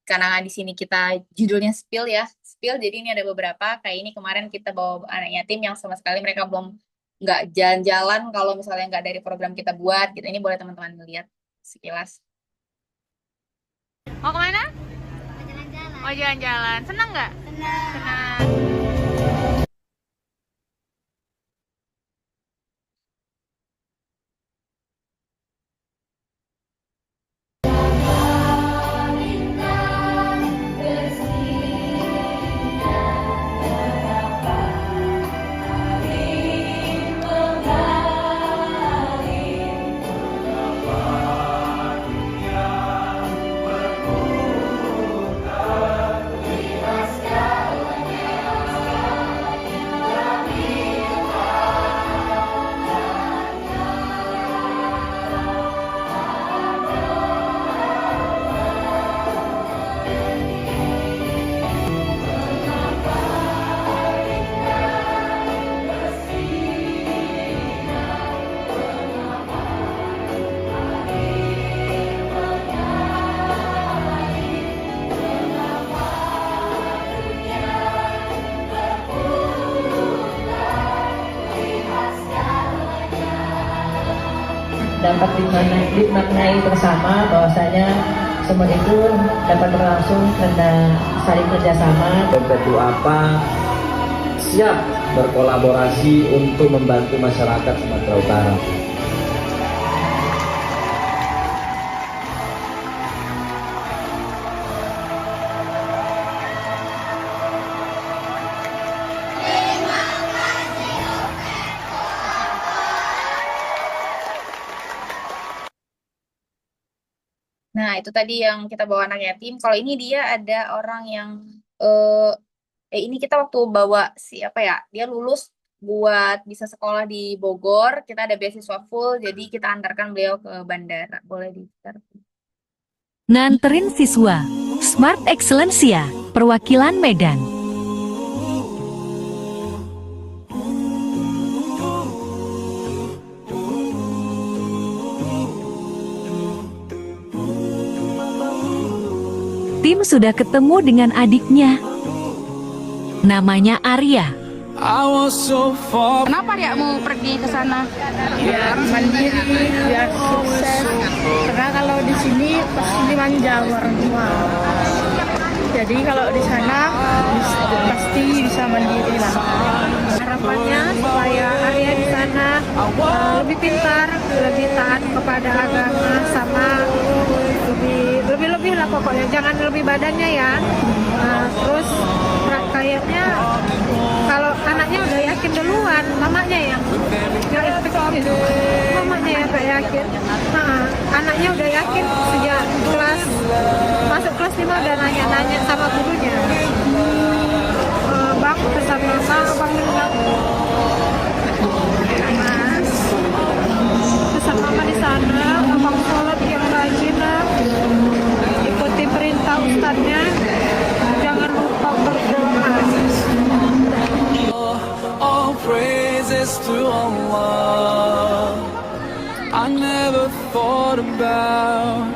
karena di sini kita judulnya spill ya, spill. Jadi ini ada beberapa kayak ini kemarin kita bawa anak yatim yang sama sekali mereka belum nggak jalan-jalan kalau misalnya nggak dari program kita buat gitu. Ini boleh teman-teman lihat sekilas. Mau kemana? Mau jalan-jalan. Senang nggak? Senang. Dapat dimaknai bersama bahwasanya semua itu dapat berlangsung karena saling kerjasama. Dompet Duafa siap berkolaborasi untuk membantu masyarakat Sumatera Utara. Nah, itu tadi yang kita bawa anak yatim. Kalau ini dia ada orang yang ini kita waktu bawa siapa ya? Dia lulus buat bisa sekolah di Bogor. Kita ada beasiswa full, jadi kita antarkan beliau ke bandara. Boleh di-share. Nganterin siswa, Smart Excellencia, perwakilan Medan. Tim sudah ketemu dengan adiknya. Namanya Arya. Kenapa dia mau pergi ke sana? Biar mandiri, biar sukses. Karena kalau di sini pasti manja orang tua. Jadi kalau di sana pasti bisa mandiri lah. Harapannya supaya Arya di sana lebih pintar, lebih taat kepada agama, sama lebih lah pokoknya. Jangan lebih badannya ya. Terus kayaknya kalau anaknya udah yakin duluan, mamanya yang nggak yakin, mamanya yang nggak yakin. Anaknya udah yakin sejak masuk kelas 5 udah nanya-nanya sama gurunya. Bang, pesan mama, abang bilang, Mas, pesan mama di sana, abang sholat yang rajin lah, ikuti perintah ustadznya, jangan lupa berdoa. All praises to Allah. I never thought about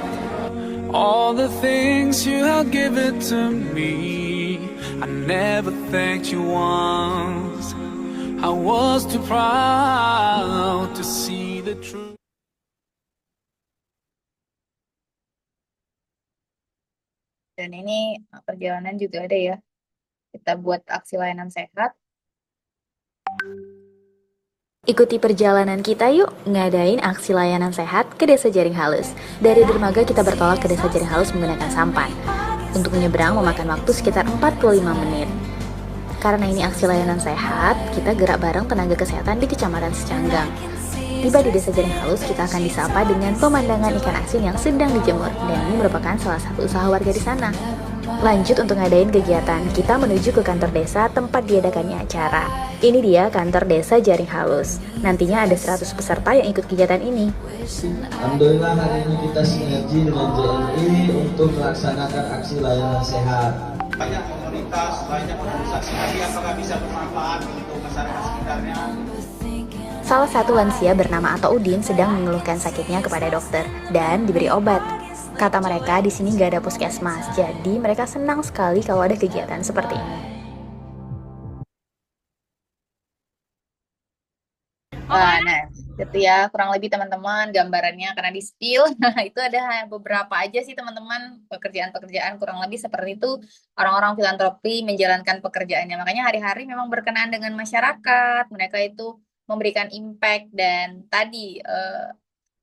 all the things you have given to me. I never thanked you once. I was too proud to see the truth. Dan ini perjalanan juga ada ya. Kita buat aksi layanan sehat. Ikuti perjalanan kita yuk, ngadain aksi layanan sehat ke Desa Jaring Halus. Dari dermaga kita bertolak ke Desa Jaring Halus menggunakan sampan. Untuk menyeberang memakan waktu sekitar 45 menit. Karena ini aksi layanan sehat, kita gerak bareng tenaga kesehatan di Kecamatan Secanggang. Tiba di Desa Jaring Halus, kita akan disapa dengan pemandangan ikan asin yang sedang dijemur. Dan ini merupakan salah satu usaha warga di sana. Lanjut untuk ngadain kegiatan, kita menuju ke kantor desa tempat diadakannya acara. Ini dia kantor desa Jaring Halus. Nantinya ada 100 peserta yang ikut kegiatan ini. Alhamdulillah hari ini kita sinergi dengan JNI untuk melaksanakan aksi layanan sehat. Banyak komunitas, banyak organisasi lagi apakah bisa bermanfaat untuk masyarakat sekitarnya. Salah satu lansia bernama Ato Udin sedang mengeluhkan sakitnya kepada dokter dan diberi obat. Kata mereka di sini nggak ada puskesmas, jadi mereka senang sekali kalau ada kegiatan seperti ini. Nah, Gitu ya, kurang lebih teman-teman gambarannya karena di spill. Nah, itu ada beberapa aja sih teman-teman pekerjaan-pekerjaan kurang lebih seperti itu orang-orang filantropi menjalankan pekerjaannya. Makanya hari-hari memang berkenaan dengan masyarakat. Mereka itu memberikan impact dan tadi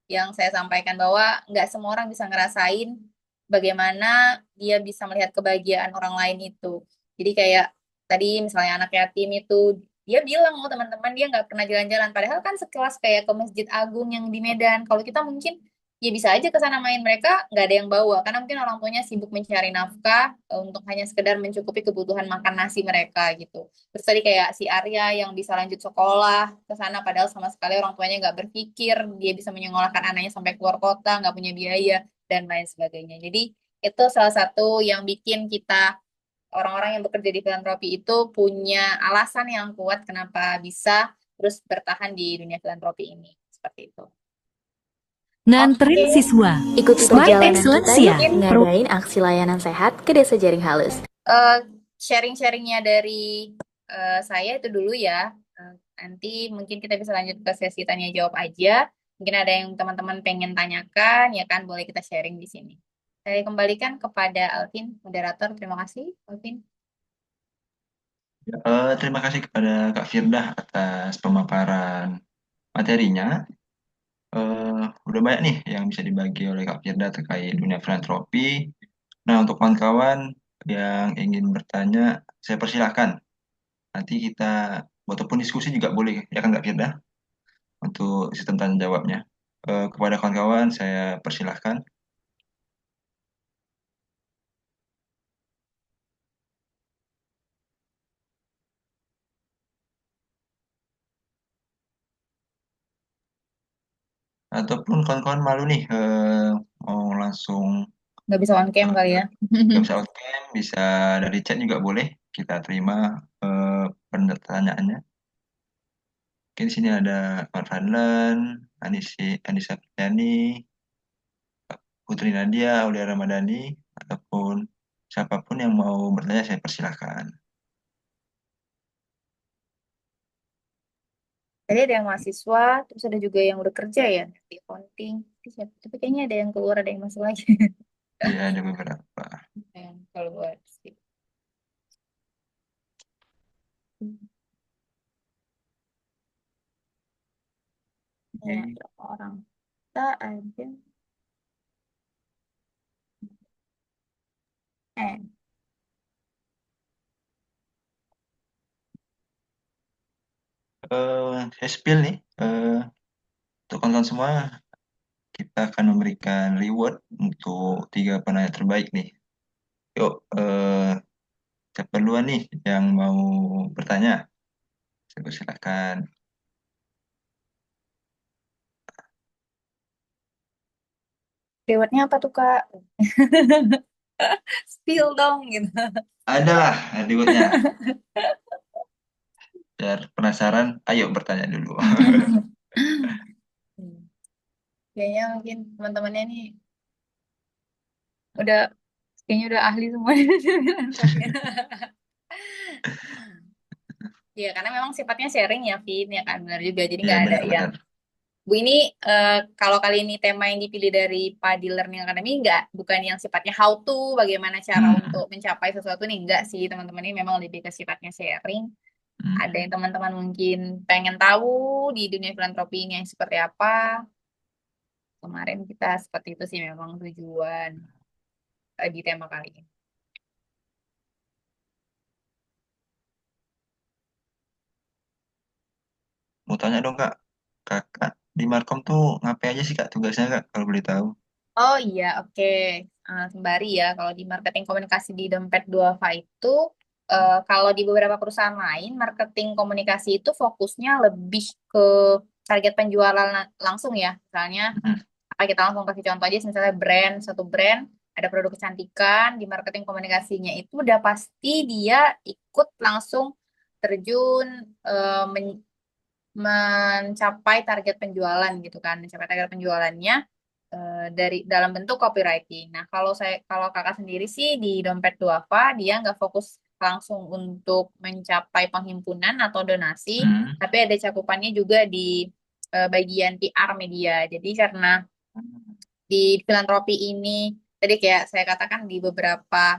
yang saya sampaikan bahwa nggak semua orang bisa ngerasain bagaimana dia bisa melihat kebahagiaan orang lain itu. Jadi kayak tadi misalnya anak yatim itu dia bilang oh teman-teman dia nggak pernah jalan-jalan padahal kan sekelas kayak ke Masjid Agung yang di Medan kalau kita mungkin ya bisa aja ke sana main mereka nggak ada yang bawa karena mungkin orang tuanya sibuk mencari nafkah untuk hanya sekedar mencukupi kebutuhan makan nasi mereka gitu terus tadi kayak si Arya yang bisa lanjut sekolah ke sana padahal sama sekali orang tuanya nggak berpikir dia bisa menyekolahkan anaknya sampai keluar kota nggak punya biaya dan lain sebagainya jadi itu salah satu yang bikin kita orang-orang yang bekerja di filantropi itu punya alasan yang kuat kenapa bisa terus bertahan di dunia filantropi ini. Seperti itu. Nganterin siswa. Ikuti Smart perjalanan Excellence kita ya. yuk ngadain aksi layanan sehat ke Desa Jaring Halus. Sharing-sharingnya dari saya itu dulu ya. Nanti mungkin kita bisa lanjut ke sesi tanya jawab aja. Mungkin ada yang teman-teman pengen tanyakan, ya kan boleh kita sharing di sini. Saya kembalikan kepada Alvin, moderator. Terima kasih, Alvin. Terima kasih kepada Kak Firdah atas pemaparan materinya. Udah banyak nih yang bisa dibagi oleh Kak Firda terkait dunia filantropi. Nah, untuk kawan-kawan yang ingin bertanya, saya persilahkan. Nanti kita, ataupun diskusi juga boleh, ya kan Kak Firda? Untuk sistem tanya jawabnya. Kepada kawan-kawan, saya persilahkan. Ataupun kawan-kawan malu nih, mau langsung Nggak bisa on cam kali ya. nggak bisa on cam, bisa dari chat juga boleh. Kita terima pertanyaannya. Mungkin di sini ada Pak Fadlan, Anissa Priani, Putri Nadia, Aulia Ramadhani, ataupun siapapun yang mau bertanya saya persilahkan. Tadi ada yang mahasiswa, terus ada juga yang udah kerja ya di accounting. Tapi kayaknya ada yang keluar, ada yang masuk lagi. Iya, ada beberapa. Yang keluar sih. Berapa orang? Kita ada. Saya spill nih, untuk kawan-kawan semua, kita akan memberikan reward untuk 3 penanya terbaik nih. Yuk, siapa duluan nih yang mau bertanya? Saya persilakan. Rewardnya apa tuh Kak? Spill dong gitu. Ada lah rewardnya. Biar penasaran, ayo bertanya dulu. Kayaknya mungkin teman-temannya nih udah kayaknya udah ahli semua. Ya karena memang sifatnya sharing ya Vin ya kan benar juga jadi nggak ada yang Bu ini kalau kali ini tema yang dipilih dari Padi Learning Academy bukan yang sifatnya how to bagaimana cara untuk mencapai sesuatu nih enggak sih teman-teman ini memang lebih ke sifatnya sharing. Ada yang teman-teman mungkin pengen tahu di dunia filantropi ini yang seperti apa. Kemarin kita seperti itu sih memang tujuan di tema kali ini. Mau tanya dong Kak, Kakak di Markom tuh ngapain aja sih Kak tugasnya Kak kalau boleh tahu? Oh iya, oke. Sembari ya, kalau di marketing komunikasi di Dompet Duafa itu, kalau di beberapa perusahaan lain, marketing komunikasi itu fokusnya lebih ke target penjualan langsung ya. Misalnya, kita langsung kasih contoh aja, misalnya satu brand, ada produk kecantikan, di marketing komunikasinya itu udah pasti dia ikut langsung terjun mencapai target penjualan gitu kan, mencapai target penjualannya dari dalam bentuk copywriting. Nah, kalau kakak sendiri sih di Dompet Duafa dia nggak fokus langsung untuk mencapai penghimpunan atau donasi, tapi ada cakupannya juga di bagian PR media. Jadi karena di filantropi ini tadi kayak saya katakan di beberapa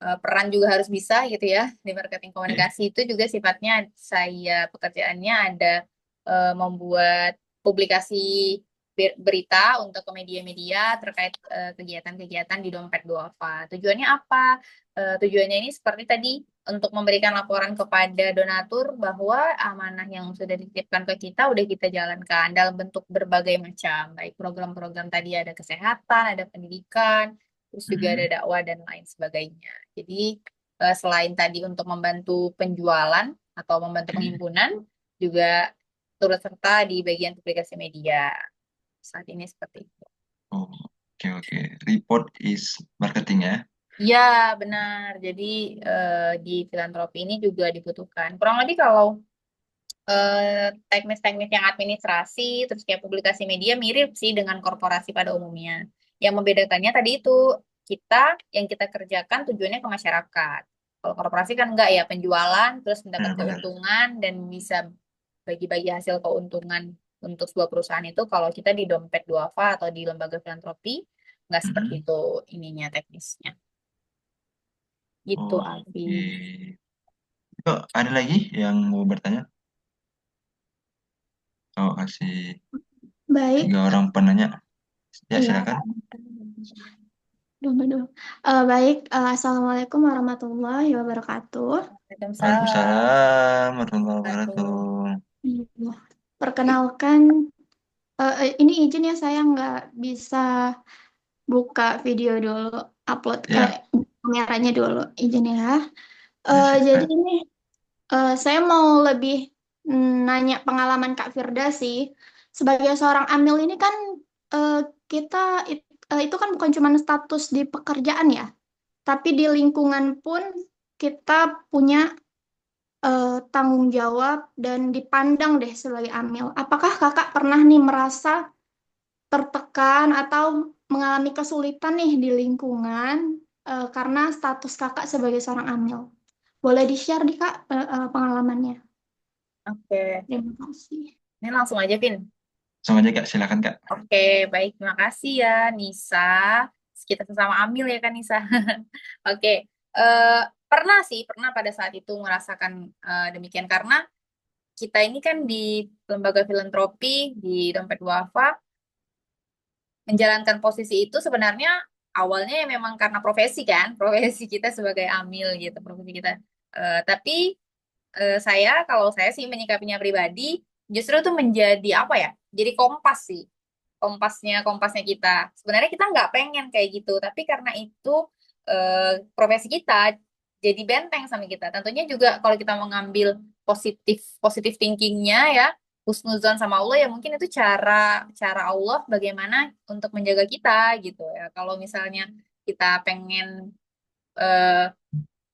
peran juga harus bisa gitu ya di marketing komunikasi itu juga sifatnya saya pekerjaannya ada membuat publikasi berita untuk ke media-media terkait kegiatan-kegiatan di Dompet Duafa. Tujuannya apa? Tujuannya ini seperti tadi untuk memberikan laporan kepada donatur bahwa amanah yang sudah dititipkan ke kita udah kita jalankan dalam bentuk berbagai macam, baik program-program tadi ada kesehatan, ada pendidikan, terus juga ada dakwah dan lain sebagainya. Jadi selain tadi untuk membantu penjualan atau membantu penghimpunan, juga turut serta di bagian publikasi media. Saat ini seperti itu. Oh, oke. Report is marketing ya. Ya, benar. Jadi di filantropi ini juga dibutuhkan. Kurang lebih kalau teknis-teknis yang administrasi, terus kayak publikasi media mirip sih dengan korporasi pada umumnya. Yang membedakannya tadi itu yang kita kerjakan tujuannya ke masyarakat. Kalau korporasi kan enggak ya, penjualan, terus mendapat keuntungan dan bisa bagi-bagi hasil keuntungan untuk sebuah perusahaan itu. Kalau kita di Dompet Duafa atau di lembaga filantropi nggak seperti itu ininya teknisnya. Gitu, Alfi. Yuk, ada lagi yang mau bertanya? Oh, kasih Baik. 3 orang penanya. Ya, Iya. silakan. Baik, Assalamualaikum warahmatullahi wabarakatuh. Waalaikumsalam warahmatullahi wabarakatuh. Iya. Perkenalkan, ini izin ya saya nggak bisa buka video dulu, upload ke kameranya dulu, izin ya. Jadi ini saya mau lebih nanya pengalaman Kak Firda sih. Sebagai seorang amil ini kan kita itu kan bukan cuma status di pekerjaan ya, tapi di lingkungan pun kita punya tanggung jawab dan dipandang deh sebagai amil. Apakah kakak pernah nih merasa tertekan atau mengalami kesulitan nih di lingkungan karena status kakak sebagai seorang amil? Boleh di-share nih kak pengalamannya? Oke. Terima kasih. Ini langsung aja, Vin. Langsung aja Kak, silakan Kak. Oke, baik. Terima kasih ya, Nisa. Kita sesama amil ya kan, Nisa. Oke. Pernah pada saat itu merasakan demikian karena kita ini kan di lembaga filantropi di Dompet Duafa menjalankan posisi itu sebenarnya awalnya ya memang karena profesi kan, profesi kita sebagai amil gitu, profesi kita. Tapi kalau saya sih menyikapinya pribadi justru itu menjadi apa ya? Jadi kompas sih, kompasnya kita. Sebenarnya kita nggak pengen kayak gitu, tapi karena itu profesi kita jadi benteng sama kita. Tentunya juga kalau kita mengambil positif thinkingnya ya, husnuzon sama Allah ya mungkin itu cara Allah bagaimana untuk menjaga kita gitu ya. Kalau misalnya kita pengen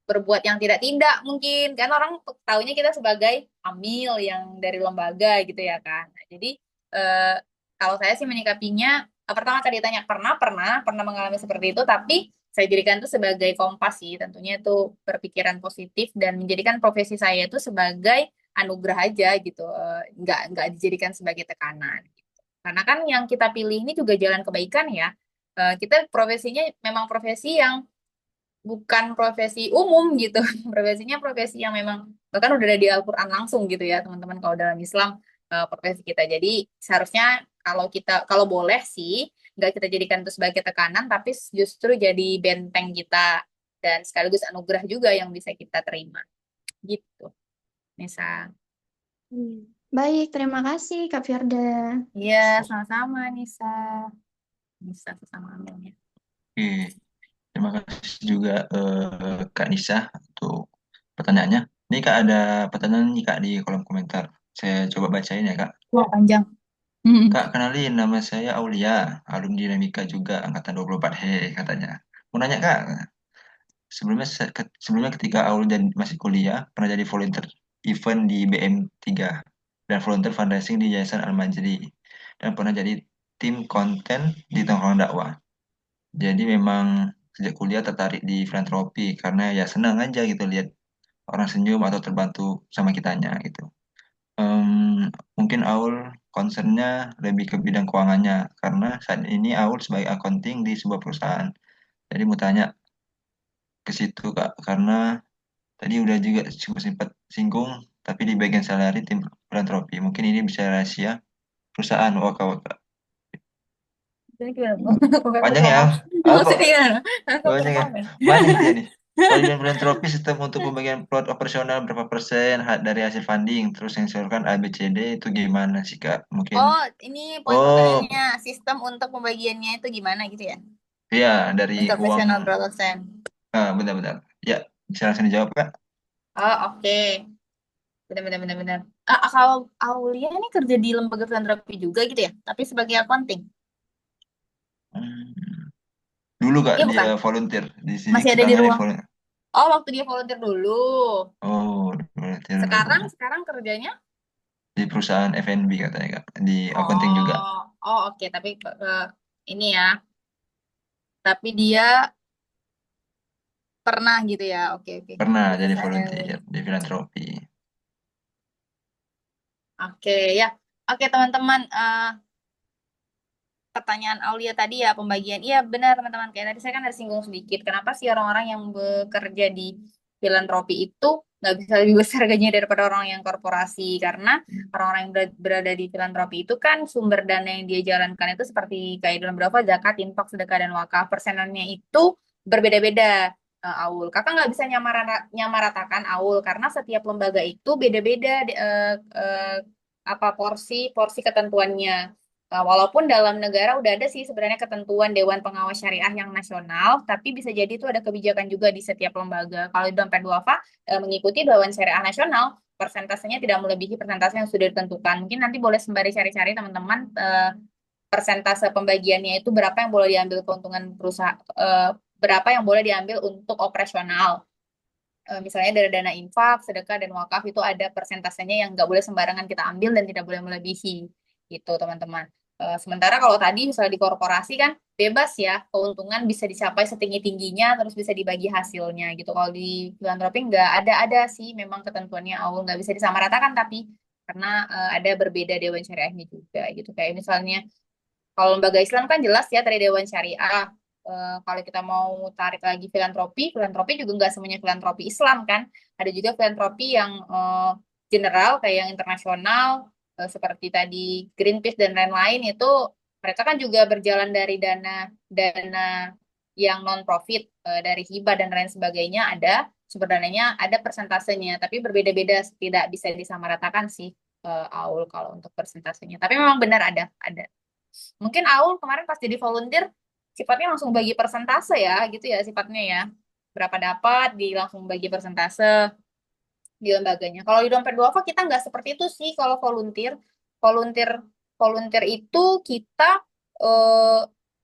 berbuat yang tidak mungkin kan orang taunya kita sebagai amil yang dari lembaga gitu ya kan. Nah, jadi kalau saya sih menyikapinya pertama tadi tanya pernah mengalami seperti itu, tapi saya jadikan itu sebagai kompas sih, tentunya itu berpikiran positif dan menjadikan profesi saya itu sebagai anugerah aja gitu, nggak dijadikan sebagai tekanan gitu. Karena kan yang kita pilih ini juga jalan kebaikan ya. Kita profesinya memang profesi yang bukan profesi umum gitu. Profesinya profesi yang memang bahkan udah ada di Al-Quran langsung gitu ya teman-teman kalau dalam Islam profesi kita. Jadi seharusnya kalau boleh sih nggak kita jadikan itu sebagai tekanan, tapi justru jadi benteng kita dan sekaligus anugerah juga yang bisa kita terima. Gitu, Nisa. Baik, terima kasih Kak Firda. Iya, sama-sama Nisa. Nisa sama amilnya. Oke. Terima kasih juga Kak Nisa untuk pertanyaannya. Ini Kak ada pertanyaan nih Kak di kolom komentar. Saya coba bacain ya Kak. Wah, panjang. Kak, kenalin nama saya Aulia, alumni Dinamika juga angkatan 24 katanya. Mau nanya Kak, sebelumnya ketika Aul masih kuliah pernah jadi volunteer event di BM3 dan volunteer fundraising di Yayasan Al-Majri dan pernah jadi tim konten di Tongkrong Dakwah. Jadi memang sejak kuliah tertarik di filantropi karena ya senang aja gitu lihat orang senyum atau terbantu sama kitanya gitu. Mungkin Aul concernnya lebih ke bidang keuangannya karena saat ini Aul sebagai accounting di sebuah perusahaan. Jadi mau tanya ke situ Kak, karena tadi udah juga sempat singgung, tapi di bagian salary tim filantropi. Mungkin ini bisa rahasia perusahaan waka-waka. Ini gimana, Bu? Bukan aku Panjang ya? ngomong. Apa? Maksudnya gimana? Aku Panjang ya? komen. Panjang dia nih. Kalau di bidang filantropi, sistem untuk pembagian plot operasional berapa persen dari hasil funding, terus yang disalurkan ABCD itu gimana sih Kak? Mungkin. Oh, ini poin Oh, pertanyaannya sistem untuk pembagiannya itu gimana gitu ya? iya dari Untuk uang. profesional berapa persen? Benar-benar. Ya, bisa langsung dijawab Kak. Oh, oke. Benar-benar. Kalau Aulia ini kerja di lembaga filantropi juga gitu ya? Tapi sebagai accounting? Dulu Kak Iya dia bukan? volunteer. Di sini Masih ada kita di nggak ada ruang. volunteer. Oh, waktu dia volunteer dulu. Oh, volunteer Sekarang dulu. kerjanya? Di perusahaan F&B katanya Kak. Di accounting juga. Oke. Tapi ini ya. Tapi dia pernah gitu ya? Oke. Pernah Di jadi perusahaan volunteer di filantropi. Oke ya. Oke teman-teman. Pertanyaan Aulia tadi ya pembagian. Iya benar teman-teman. Kayak tadi saya kan ada singgung sedikit. Kenapa sih orang-orang yang bekerja di filantropi itu nggak bisa lebih besar gajinya daripada orang yang korporasi? Karena orang-orang yang berada di filantropi itu kan sumber dana yang dia jalankan itu seperti kayak dalam berapa zakat, infak, sedekah, dan wakaf. Persenannya itu berbeda-beda. Aul, kakak nggak bisa nyamaratakan Aul karena setiap lembaga itu beda-beda apa porsi ketentuannya. Walaupun dalam negara udah ada sih sebenarnya ketentuan Dewan Pengawas Syariah yang nasional, tapi bisa jadi itu ada kebijakan juga di setiap lembaga. Kalau di Dompet Duafa mengikuti Dewan Syariah Nasional, persentasenya tidak melebihi persentase yang sudah ditentukan. Mungkin nanti boleh sembari cari-cari teman-teman persentase pembagiannya itu berapa yang boleh diambil keuntungan perusahaan, berapa yang boleh diambil untuk operasional. Misalnya dari dana infak, sedekah, dan wakaf itu ada persentasenya yang nggak boleh sembarangan kita ambil dan tidak boleh melebihi gitu teman-teman. Sementara kalau tadi misalnya di korporasi kan bebas ya, keuntungan bisa dicapai setinggi-tingginya terus bisa dibagi hasilnya gitu. Kalau di filantropi nggak ada sih memang ketentuannya awal nggak bisa disamaratakan tapi karena ada berbeda dewan syariahnya juga gitu. Kayak misalnya kalau lembaga Islam kan jelas ya dari dewan syariah. Kalau kita mau tarik lagi filantropi juga nggak semuanya filantropi Islam kan. Ada juga filantropi yang general kayak yang internasional seperti tadi Greenpeace dan lain-lain itu mereka kan juga berjalan dari dana yang non profit dari hibah dan lain sebagainya ada sumber dananya ada persentasenya tapi berbeda-beda tidak bisa disamaratakan sih Aul kalau untuk persentasenya tapi memang benar ada mungkin Aul kemarin pas jadi volunteer sifatnya langsung bagi persentase ya gitu ya sifatnya ya berapa dapat langsung bagi persentase di lembaganya. Kalau di Dompet Duafa kita nggak seperti itu sih kalau volunteer itu kita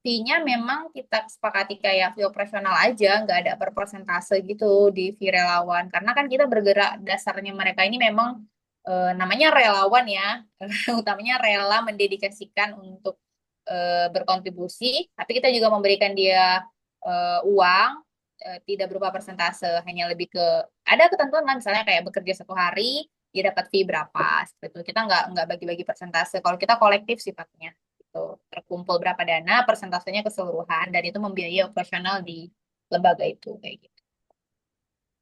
fee-nya memang kita sepakati kayak fee operasional aja, nggak ada per persentase gitu di fee relawan. Karena kan kita bergerak dasarnya mereka ini memang namanya relawan ya, utamanya rela mendedikasikan untuk berkontribusi, tapi kita juga memberikan dia uang tidak berupa persentase, hanya lebih ke ada ketentuan lah misalnya kayak bekerja 1 hari dia dapat fee berapa seperti itu. Kita nggak bagi-bagi persentase. Kalau kita kolektif sifatnya itu terkumpul berapa dana, persentasenya keseluruhan dan itu membiayai operasional di lembaga itu kayak gitu.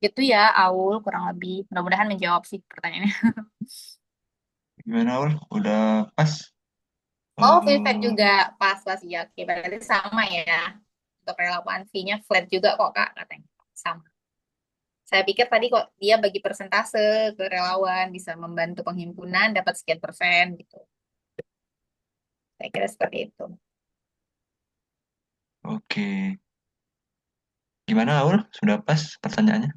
Gitu ya, Aul kurang lebih. Mudah-mudahan menjawab sih pertanyaannya. Gimana Aul? Udah pas? Oh, fee juga pas ya. Oke, berarti sama ya. Untuk relawan fee-nya flat juga kok Kak katanya. Sama. Saya pikir tadi kok dia bagi persentase ke relawan bisa membantu penghimpunan dapat sekian persen gitu. Saya kira seperti itu. Oke. Gimana Aul? Sudah pas pertanyaannya?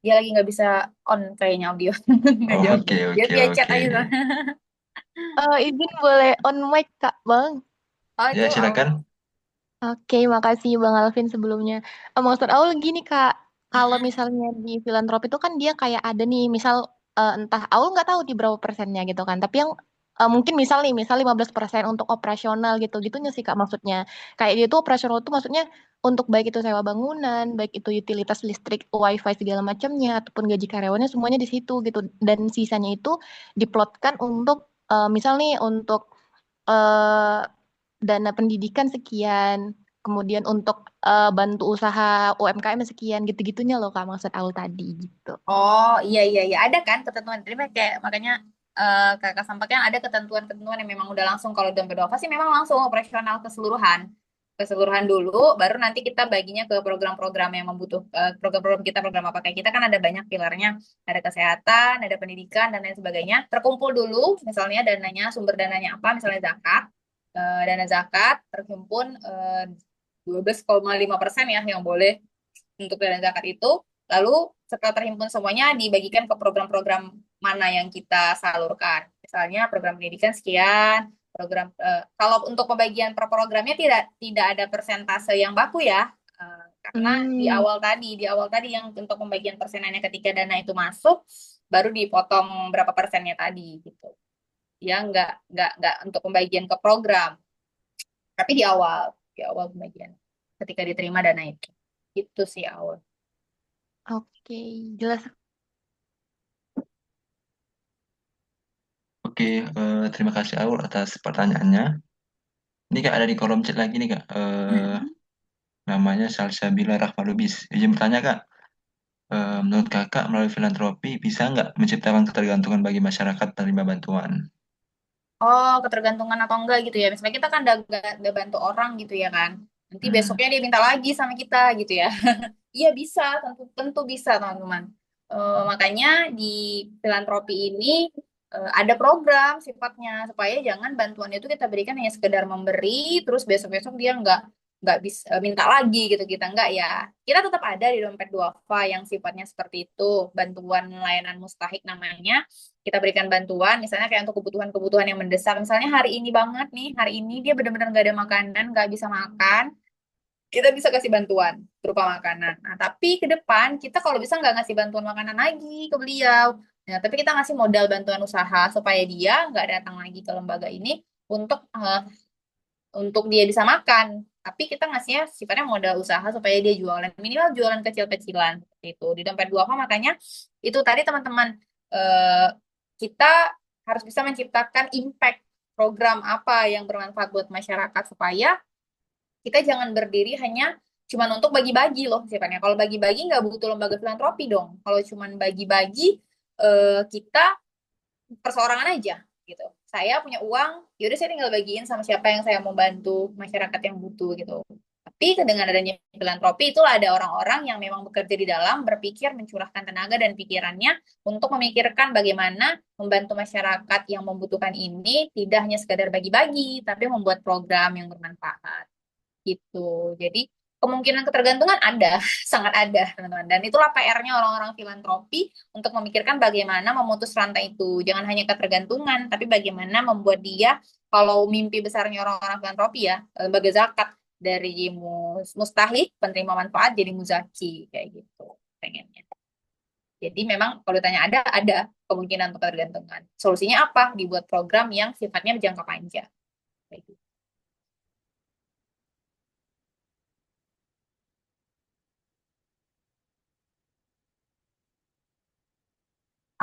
Dia lagi nggak bisa on kayaknya audio. Nggak jawab. Dia via chat aja. Izin boleh on mic Kak Bang? Ya silakan. Oke, makasih Bang Alvin sebelumnya. Maksud Aul gini Kak, kalau misalnya di filantropi itu kan dia kayak ada nih, misal entah Aul nggak tahu di berapa persennya gitu kan, tapi yang mungkin misal 15% untuk operasional gitu-gitunya sih Kak maksudnya. Kayak dia tuh operasional tuh maksudnya untuk baik itu sewa bangunan, baik itu utilitas listrik, wifi segala macamnya, ataupun gaji karyawannya semuanya di situ gitu. Dan sisanya itu diplotkan untuk misal nih untuk eh, dana pendidikan sekian, kemudian untuk bantu usaha UMKM sekian gitu-gitunya loh Kak maksud Aul tadi gitu. Oh iya iya iya ada kan ketentuan jadi kayak makanya kakak sampaikan ada ketentuan-ketentuan yang memang udah langsung kalau dompet duafa sih memang langsung operasional keseluruhan dulu baru nanti kita baginya ke program-program yang program-program kita program apa kayak kita kan ada banyak pilarnya ada kesehatan ada pendidikan dan lain sebagainya terkumpul dulu misalnya dananya sumber dananya apa misalnya zakat dana zakat terhimpun 12,5% ya yang boleh untuk dana zakat itu. Lalu setelah terhimpun semuanya dibagikan ke program-program mana yang kita salurkan. Misalnya program pendidikan sekian, program kalau untuk pembagian per programnya tidak ada persentase yang baku ya. Karena di awal tadi yang untuk pembagian persenannya ketika dana itu masuk baru dipotong berapa persennya tadi gitu. Ya nggak untuk pembagian ke program, tapi di awal pembagian ketika diterima dana itu. Itu sih awal. Oke, jelas. Oke, terima kasih Aul atas pertanyaannya. Ini Kak ada di kolom chat lagi nih Kak. Namanya Salsabila Rahmalubis. Izin bertanya Kak, menurut Kakak melalui filantropi bisa nggak menciptakan ketergantungan bagi masyarakat penerima bantuan? Oh, ketergantungan atau enggak gitu ya. Misalnya kita kan udah bantu orang gitu ya kan. Nanti besoknya dia minta lagi sama kita gitu ya. Iya bisa, tentu tentu bisa teman-teman. Makanya di filantropi ini ada program sifatnya supaya jangan bantuan itu kita berikan hanya sekedar memberi, terus besok-besok dia nggak bisa minta lagi gitu kita nggak ya. Kita tetap ada di dompet duafa yang sifatnya seperti itu, bantuan layanan mustahik namanya kita berikan bantuan, misalnya kayak untuk kebutuhan-kebutuhan yang mendesak. Misalnya hari ini banget nih, hari ini dia benar-benar nggak ada makanan, nggak bisa makan, kita bisa kasih bantuan berupa makanan. Nah, tapi ke depan kita kalau bisa nggak ngasih bantuan makanan lagi ke beliau. Nah, tapi kita ngasih modal bantuan usaha supaya dia nggak datang lagi ke lembaga ini untuk dia bisa makan. Tapi kita ngasihnya sifatnya modal usaha supaya dia jualan. Minimal jualan kecil-kecilan. Seperti itu. Di dompet duafa makanya itu tadi teman-teman eh, kita harus bisa menciptakan impact program apa yang bermanfaat buat masyarakat supaya kita jangan berdiri hanya cuman untuk bagi-bagi loh sifatnya. Kalau bagi-bagi nggak butuh lembaga filantropi dong. Kalau cuman bagi-bagi kita perseorangan aja gitu. Saya punya uang, yaudah saya tinggal bagiin sama siapa yang saya mau bantu masyarakat yang butuh gitu. Tapi dengan adanya filantropi itulah ada orang-orang yang memang bekerja di dalam berpikir mencurahkan tenaga dan pikirannya untuk memikirkan bagaimana membantu masyarakat yang membutuhkan ini tidak hanya sekadar bagi-bagi, tapi membuat program yang bermanfaat gitu. Jadi kemungkinan ketergantungan ada, sangat ada, teman-teman. Dan itulah PR-nya orang-orang filantropi untuk memikirkan bagaimana memutus rantai itu. Jangan hanya ketergantungan, tapi bagaimana membuat dia, kalau mimpi besarnya orang-orang filantropi ya, lembaga zakat dari mustahik, penerima manfaat jadi muzaki, kayak gitu pengennya. Jadi memang kalau ditanya ada kemungkinan untuk ketergantungan. Solusinya apa? Dibuat program yang sifatnya jangka panjang. Kayak gitu.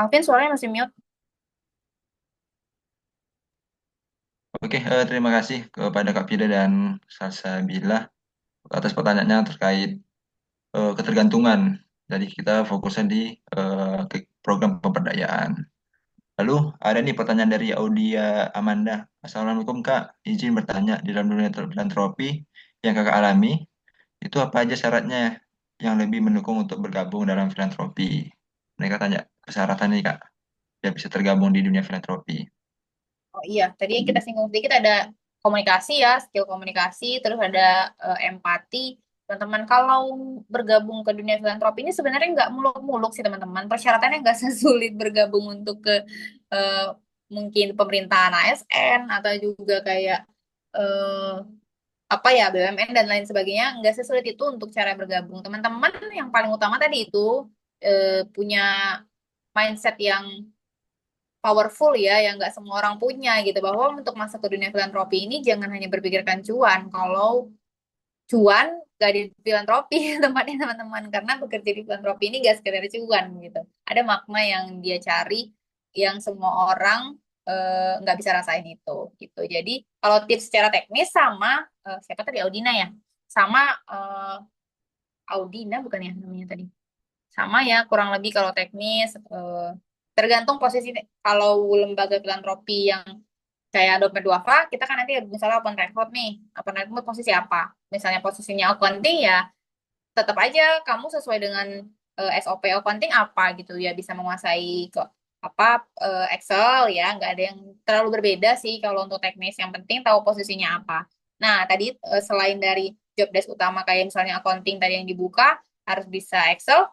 Alvin suaranya masih mute. Oke, terima kasih kepada Kak Fida dan Salsabila atas pertanyaannya terkait ketergantungan. Jadi kita fokusnya di program pemberdayaan. Lalu ada nih pertanyaan dari Audia Amanda. Assalamualaikum Kak, izin bertanya di dalam dunia filantropi yang Kakak alami, itu apa aja syaratnya yang lebih mendukung untuk bergabung dalam filantropi? Mereka tanya persyaratan nih Kak, biar bisa tergabung di dunia filantropi. Oh iya, tadi yang kita singgung sedikit ada komunikasi ya, skill komunikasi, terus ada empati. Teman-teman, kalau bergabung ke dunia filantropi ini sebenarnya nggak muluk-muluk sih teman-teman. Persyaratannya nggak sesulit bergabung untuk ke eh, mungkin pemerintahan ASN atau juga kayak eh, apa ya BUMN dan lain sebagainya. Nggak sesulit itu untuk cara bergabung. Teman-teman yang paling utama tadi itu punya mindset yang powerful ya, yang nggak semua orang punya gitu. Bahwa untuk masuk ke dunia filantropi ini jangan hanya berpikirkan cuan. Kalau cuan gak di filantropi tempatnya teman-teman, karena bekerja di filantropi ini gak sekedar cuan gitu. Ada makna yang dia cari yang semua orang nggak bisa rasain itu gitu. Jadi kalau tips secara teknis sama siapa tadi, Audina ya, sama Audina bukan ya namanya tadi, sama ya kurang lebih kalau teknis tergantung posisi. Kalau lembaga filantropi yang kayak dompet duafa, kita kan nanti misalnya open record nih, open record posisi apa? Misalnya posisinya accounting ya, tetap aja kamu sesuai dengan SOP accounting apa gitu ya, bisa menguasai kok apa Excel ya, nggak ada yang terlalu berbeda sih kalau untuk teknis, yang penting tahu posisinya apa. Nah tadi selain dari job desk utama kayak misalnya accounting tadi yang dibuka, harus bisa Excel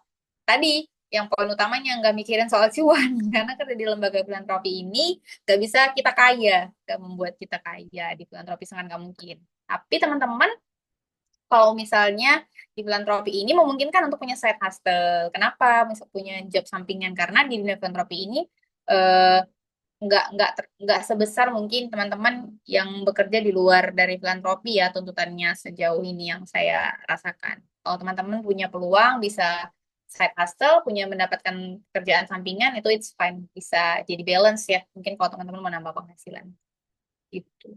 tadi. Yang poin utamanya nggak mikirin soal cuan karena kerja di lembaga filantropi ini nggak bisa kita kaya, nggak membuat kita kaya. Di filantropi sangat nggak mungkin. Tapi teman-teman, kalau misalnya di filantropi ini memungkinkan untuk punya side hustle. Kenapa? Misal punya job sampingan, karena di dunia filantropi ini eh, nggak sebesar mungkin teman-teman yang bekerja di luar dari filantropi ya, tuntutannya sejauh ini yang saya rasakan. Kalau teman-teman punya peluang bisa side hustle, punya mendapatkan kerjaan sampingan, itu it's fine, bisa jadi balance ya. Mungkin kalau teman-teman mau nambah penghasilan gitu.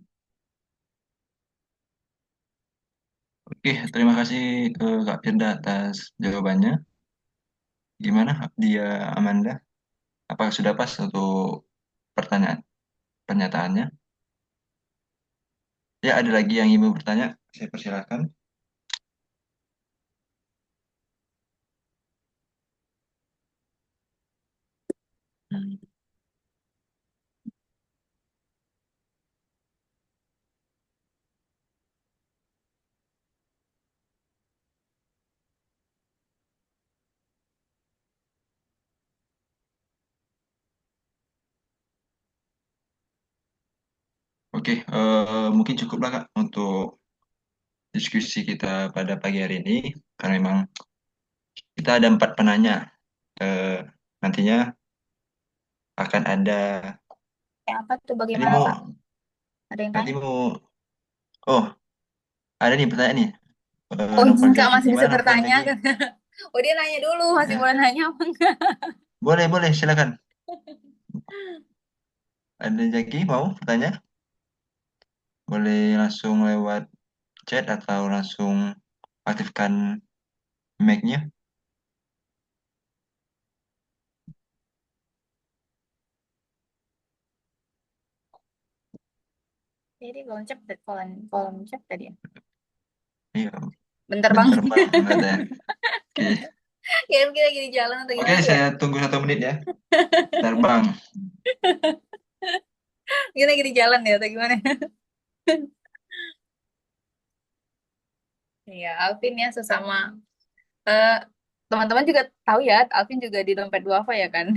Oke, terima kasih Kak Firda atas jawabannya. Gimana dia Amanda? Apakah sudah pas untuk pernyataannya? Ya, ada lagi yang ingin bertanya? Saya persilakan. Hmm. Oke, mungkin cukuplah Kak untuk diskusi kita pada pagi hari ini, karena memang kita ada 4 penanya. Nantinya akan ada. Apa tuh, Ini bagaimana mau, Pak? Ada yang nanti tanya? mau, oh ada nih pertanyaan nih. Oh, Novel enggak, Jaki, masih bisa gimana Novel bertanya Jaki? kan? Oh, dia nanya dulu, masih Ya, boleh nanya apa enggak? boleh, silakan. Ada Jaki mau bertanya? Boleh langsung lewat chat atau langsung aktifkan mic-nya. Jadi kolom chat tadi ya. Iya, Bentar Bang. bentar banget ya. Oke, Kira kita lagi di jalan atau Oke, gimana ya? saya tunggu 1 menit ya. Terbang. Kita lagi di jalan ya atau gimana? Iya, Alvin ya sesama eh, teman-teman juga tahu ya, Alvin juga di Dompet Duafa ya kan.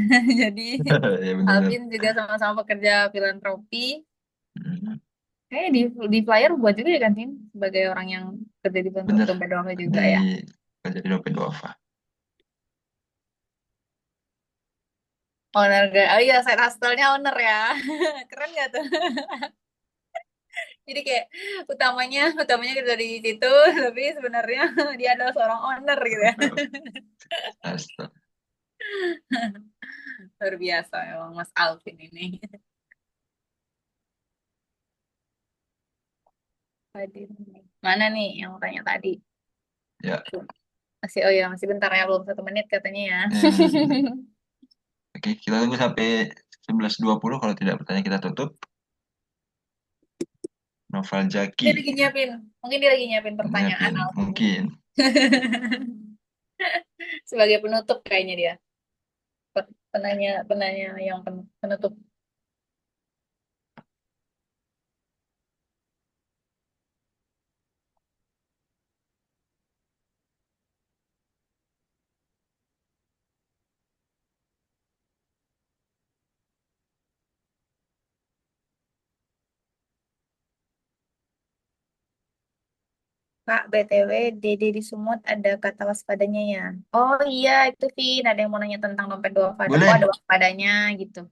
Jadi Ya benar-benar. Alvin juga sama-sama pekerja filantropi. Hmm, Kayaknya di flyer buat juga ya kan, Tin? Sebagai orang yang kerja di Bener Dompet Duafa juga di ya. jadi dompet duafa. Owner, oh iya, side hustle-nya owner ya. Keren gak tuh? Jadi kayak utamanya kerja di situ, tapi sebenarnya dia adalah seorang owner gitu ya. Astaga. Luar biasa emang Mas Alvin ini. Tadi mana nih yang mau tanya tadi? Ya, Oh ya, masih bentar ya, belum 1 menit katanya ya. oke, kita tunggu sampai 11.20. Kalau tidak bertanya kita tutup. Novel Jaki. Dia lagi nyiapin, mungkin dia lagi nyiapin pertanyaan Nyiapin, Alvin. mungkin. Sebagai penutup kayaknya dia. Penanya penanya yang penutup. Kak, BTW, Dede di Sumut ada kata waspadanya ya. Oh iya, itu Vin, ada yang mau nanya tentang dompet duafa. Oh, Boleh. ada waspadanya gitu.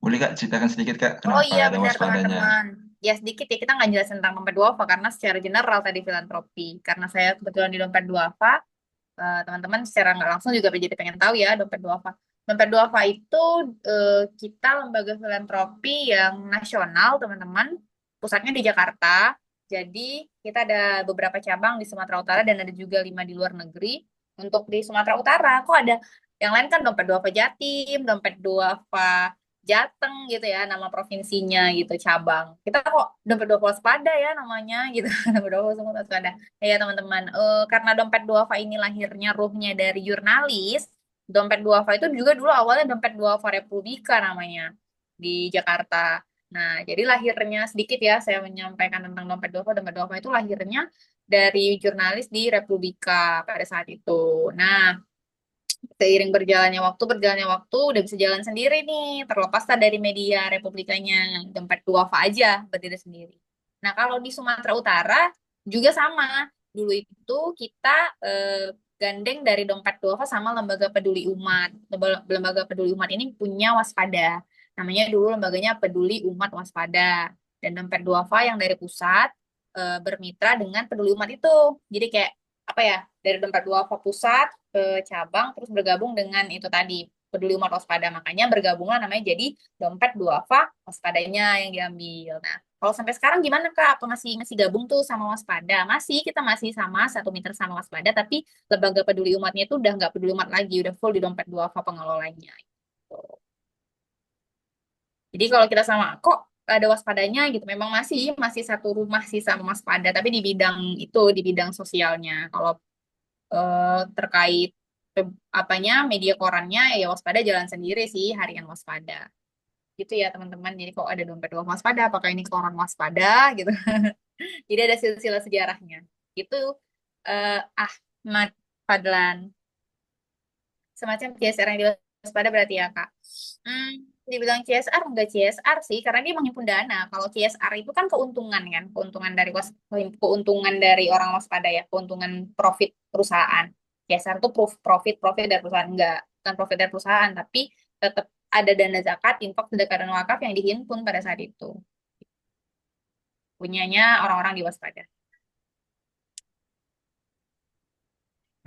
Boleh Kak ceritakan sedikit Kak, Oh kenapa iya ada benar waspadanya? teman-teman. Ya sedikit ya kita nggak jelasin tentang dompet duafa karena secara general tadi filantropi. Karena saya kebetulan di dompet duafa, teman-teman secara nggak langsung juga jadi pengen tahu ya dompet duafa. Dompet duafa itu kita lembaga filantropi yang nasional teman-teman. Pusatnya di Jakarta. Jadi kita ada beberapa cabang di Sumatera Utara dan ada juga 5 di luar negeri. Untuk di Sumatera Utara, kok ada yang lain kan dompet duafa Jatim, dompet duafa Jateng gitu ya nama provinsinya gitu cabang. Kita kok dompet duafa waspada ya namanya gitu. Dompet duafa waspada. Ya teman-teman, karena dompet duafa ini lahirnya ruhnya dari jurnalis, dompet duafa itu juga dulu awalnya dompet duafa Republika namanya di Jakarta. Nah, jadi lahirnya sedikit ya saya menyampaikan tentang dompet duafa. Dompet duafa itu lahirnya dari jurnalis di Republika pada saat itu. Nah, seiring berjalannya waktu udah bisa jalan sendiri nih, terlepas tak dari media republikanya, dompet duafa aja berdiri sendiri. Nah, kalau di Sumatera Utara juga sama. Dulu itu kita gandeng dari dompet duafa sama lembaga peduli umat. Lembaga peduli umat ini punya waspada. Namanya dulu lembaganya Peduli Umat Waspada. Dan dompet duafa yang dari pusat bermitra dengan peduli umat itu. Jadi kayak apa ya, dari dompet duafa pusat ke cabang terus bergabung dengan itu tadi peduli umat waspada, makanya bergabunglah namanya jadi dompet duafa waspadanya yang diambil. Nah, kalau sampai sekarang gimana Kak? Apa masih masih gabung tuh sama waspada? Masih, kita masih sama satu mitra sama waspada, tapi lembaga peduli umatnya itu udah nggak peduli umat lagi, udah full di dompet duafa pengelolanya gitu. Jadi kalau kita sama kok ada waspadanya gitu, memang masih masih satu rumah sih sama waspada, tapi di bidang itu di bidang sosialnya. Kalau terkait apanya media korannya ya waspada jalan sendiri sih harian waspada gitu ya teman-teman. Jadi kok ada dompet waspada apakah ini koran waspada gitu. Jadi ada silsilah sejarahnya gitu. Ahmad Fadlan semacam CSR yang diwaspada berarti ya Kak. Dibilang CSR enggak CSR sih karena dia menghimpun dana. Kalau CSR itu kan keuntungan kan, keuntungan dari orang waspada ya, keuntungan profit perusahaan. CSR itu profit profit dari perusahaan enggak, bukan profit dari perusahaan tapi tetap ada dana zakat, infak, sedekah dan wakaf yang dihimpun pada saat itu. Punyanya orang-orang di waspada.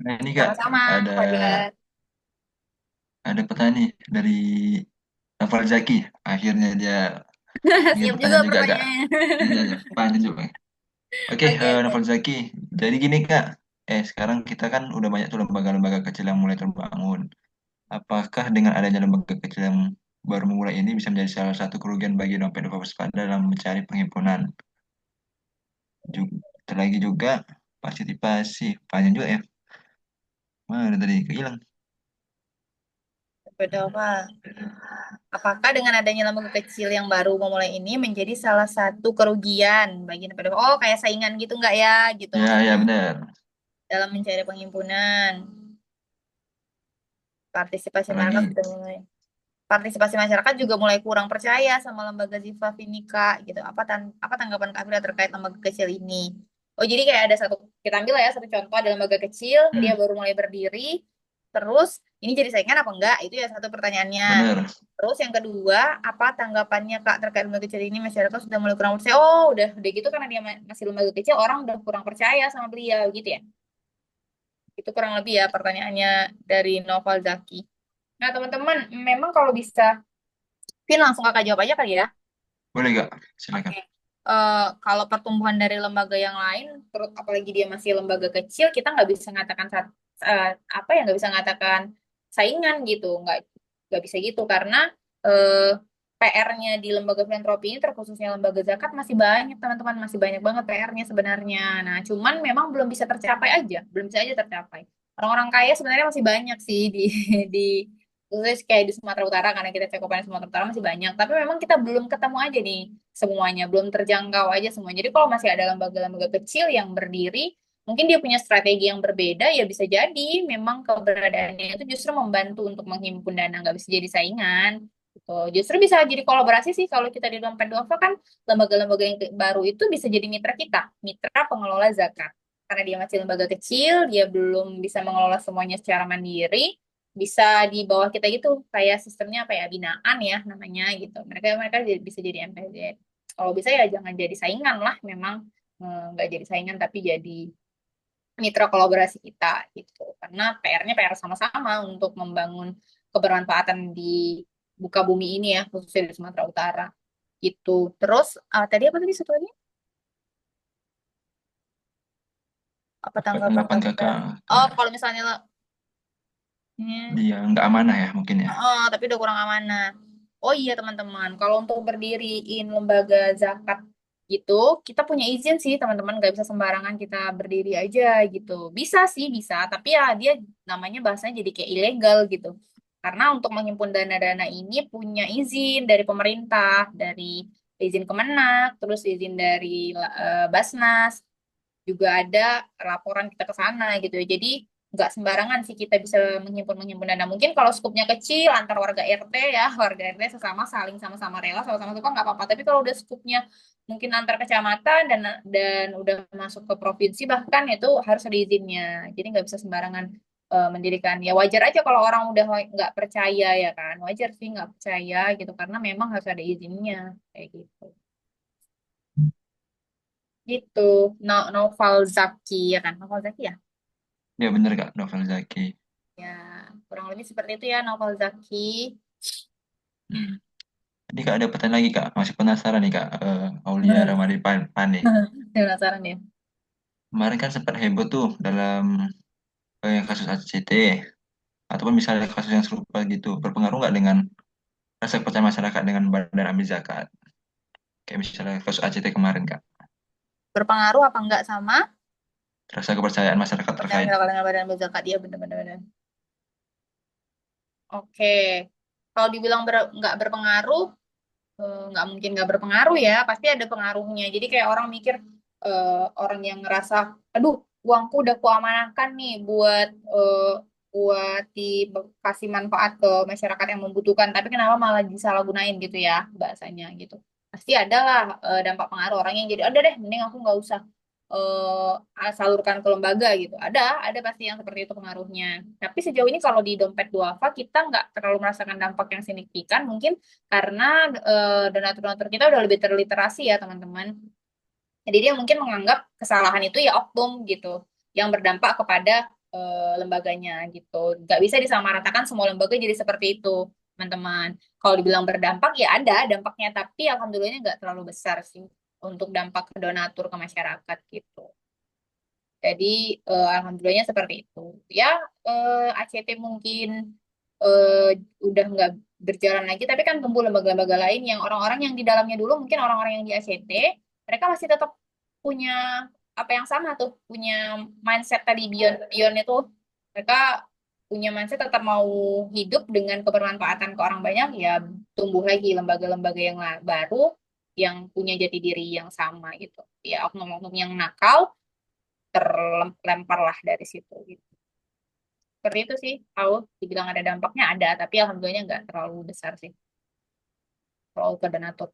Nah ini Kak, Sama-sama, ada Fadlan. pertanyaan nih dari Novel Zaki. Akhirnya dia mungkin Siap juga pertanyaan juga agak pertanyaannya. panjang juga. Oke, Oke, oke. Novel Zaki. Jadi gini Kak, sekarang kita kan udah banyak tuh lembaga-lembaga kecil yang mulai terbangun. Apakah dengan adanya lembaga kecil yang baru memulai ini bisa menjadi salah satu kerugian bagi dompet waspada dalam mencari penghimpunan? Terlagi juga partisipasi, panjang juga ya. Mana tadi kehilang? Berdoa. Apakah dengan adanya lembaga kecil yang baru memulai ini menjadi salah satu kerugian bagi pedoman? Oh, kayak saingan gitu nggak ya? Gitu Ya, ya maksudnya benar. dalam mencari penghimpunan. Partisipasi Apalagi, masyarakat sudah mulai. Partisipasi masyarakat juga mulai kurang percaya sama lembaga Ziva Finika gitu. Apa tanggapan Kak Afila terkait lembaga kecil ini? Oh, jadi kayak ada satu, kita ambil lah ya satu contoh, ada lembaga kecil, dia baru mulai berdiri, terus ini jadi saingan apa enggak? Itu ya satu pertanyaannya. benar. Terus yang kedua, apa tanggapannya Kak terkait lembaga kecil ini? Masyarakat sudah mulai kurang percaya. Oh, udah gitu karena dia masih lembaga kecil, orang udah kurang percaya sama beliau gitu ya. Itu kurang lebih ya pertanyaannya dari Noval Zaki. Nah, teman-teman, memang kalau bisa, Vin langsung kakak jawab aja kali ya. Boleh gak? Silakan. Oke. Kalau pertumbuhan dari lembaga yang lain, apalagi dia masih lembaga kecil, kita nggak bisa ngatakan apa ya nggak bisa ngatakan saingan gitu, nggak bisa gitu karena PR-nya di lembaga filantropi ini terkhususnya lembaga zakat masih banyak teman-teman, masih banyak banget PR-nya sebenarnya. Nah, cuman memang belum bisa tercapai aja, belum bisa aja tercapai. Orang-orang kaya sebenarnya masih banyak sih di khusus kayak di Sumatera Utara karena kita cakupannya Sumatera Utara masih banyak. Tapi memang kita belum ketemu aja nih semuanya, belum terjangkau aja semuanya. Jadi kalau masih ada lembaga-lembaga kecil yang berdiri, mungkin dia punya strategi yang berbeda, ya bisa jadi memang keberadaannya itu justru membantu untuk menghimpun dana, nggak bisa jadi saingan. Gitu. Justru bisa jadi kolaborasi sih kalau kita di Dompet Duafa kan lembaga-lembaga yang baru itu bisa jadi mitra kita, mitra pengelola zakat. Karena dia masih lembaga kecil, dia belum bisa mengelola semuanya secara mandiri, bisa di bawah kita gitu, kayak sistemnya apa ya, binaan ya namanya gitu. Mereka mereka bisa jadi MPZ. Kalau bisa ya jangan jadi saingan lah, memang nggak jadi saingan tapi jadi mitra kolaborasi kita gitu. Karena PR-nya PR sama-sama untuk membangun kebermanfaatan di buka bumi ini ya, khususnya di Sumatera Utara gitu. Terus tadi apa tadi satu lagi? Apa Apa tanggapan tanggapan kakak? kakak? Oh, kalau misalnya Dia nggak amanah ya mungkin ya. tapi udah kurang amanah. Oh iya teman-teman, kalau untuk berdiriin lembaga zakat gitu, kita punya izin sih teman-teman, nggak bisa sembarangan kita berdiri aja gitu. Bisa sih, bisa, tapi ya dia namanya bahasanya jadi kayak ilegal gitu. Karena untuk menghimpun dana-dana ini punya izin dari pemerintah, dari izin Kemenak, terus izin dari Basnas, juga ada laporan kita ke sana gitu ya. Jadi nggak sembarangan sih kita bisa menghimpun dana. Mungkin kalau skupnya kecil antar warga RT ya, warga RT sesama saling sama-sama rela, sama-sama suka nggak apa-apa. Tapi kalau udah skupnya mungkin antar kecamatan dan udah masuk ke provinsi bahkan itu harus ada izinnya. Jadi nggak bisa sembarangan mendirikan. Ya wajar aja kalau orang udah nggak percaya ya kan, wajar sih nggak percaya gitu karena memang harus ada izinnya kayak gitu. Gitu. Noval Zaki ya kan, Noval Zaki ya. Ya bener kak, Novel Zaki. Ya, kurang lebih seperti itu ya novel Zaki. Ini kak ada pertanyaan lagi kak, masih penasaran nih kak, Aulia Ramadi Pane. Penasaran ya? Kemarin kan sempat heboh tuh dalam kasus ACT, ataupun misalnya kasus yang serupa gitu, berpengaruh nggak dengan rasa kepercayaan masyarakat dengan badan amil zakat? Kayak misalnya kasus ACT kemarin kak, Berpengaruh apa enggak sama rasa kepercayaan masyarakat terkait. dengan badan zakat? Iya benar-benar. Oke, kalau dibilang nggak berpengaruh, nggak mungkin nggak berpengaruh ya, pasti ada pengaruhnya. Jadi kayak orang mikir, orang yang ngerasa, aduh, uangku udah kuamanahkan nih buat dikasih manfaat ke masyarakat yang membutuhkan, tapi kenapa malah disalahgunain gitu ya bahasanya gitu. Pasti ada lah dampak pengaruh orang yang jadi, ada deh, mending aku nggak usah salurkan ke lembaga gitu. Ada pasti yang seperti itu pengaruhnya. Tapi sejauh ini kalau di dompet duafa kita nggak terlalu merasakan dampak yang signifikan, mungkin karena donatur-donatur kita udah lebih terliterasi ya teman-teman. Jadi dia mungkin menganggap kesalahan itu ya oknum gitu, yang berdampak kepada lembaganya gitu. Nggak bisa disamaratakan semua lembaga jadi seperti itu, teman-teman. Kalau dibilang berdampak ya ada dampaknya, tapi alhamdulillahnya nggak terlalu besar sih untuk dampak ke donatur ke masyarakat gitu. Jadi alhamdulillahnya seperti itu. Ya ACT mungkin udah nggak berjalan lagi, tapi kan tumbuh lembaga-lembaga lain yang orang-orang yang di dalamnya dulu mungkin orang-orang yang di ACT mereka masih tetap punya apa yang sama tuh, punya mindset tadi beyond beyond itu, mereka punya mindset tetap mau hidup dengan kebermanfaatan ke orang banyak, ya tumbuh lagi lembaga-lembaga yang baru yang punya jati diri yang sama gitu. Ya oknum-oknum yang nakal terlempar lah dari situ gitu. Seperti itu sih, kalau dibilang ada dampaknya ada, tapi alhamdulillahnya nggak terlalu besar sih kalau ke donatur.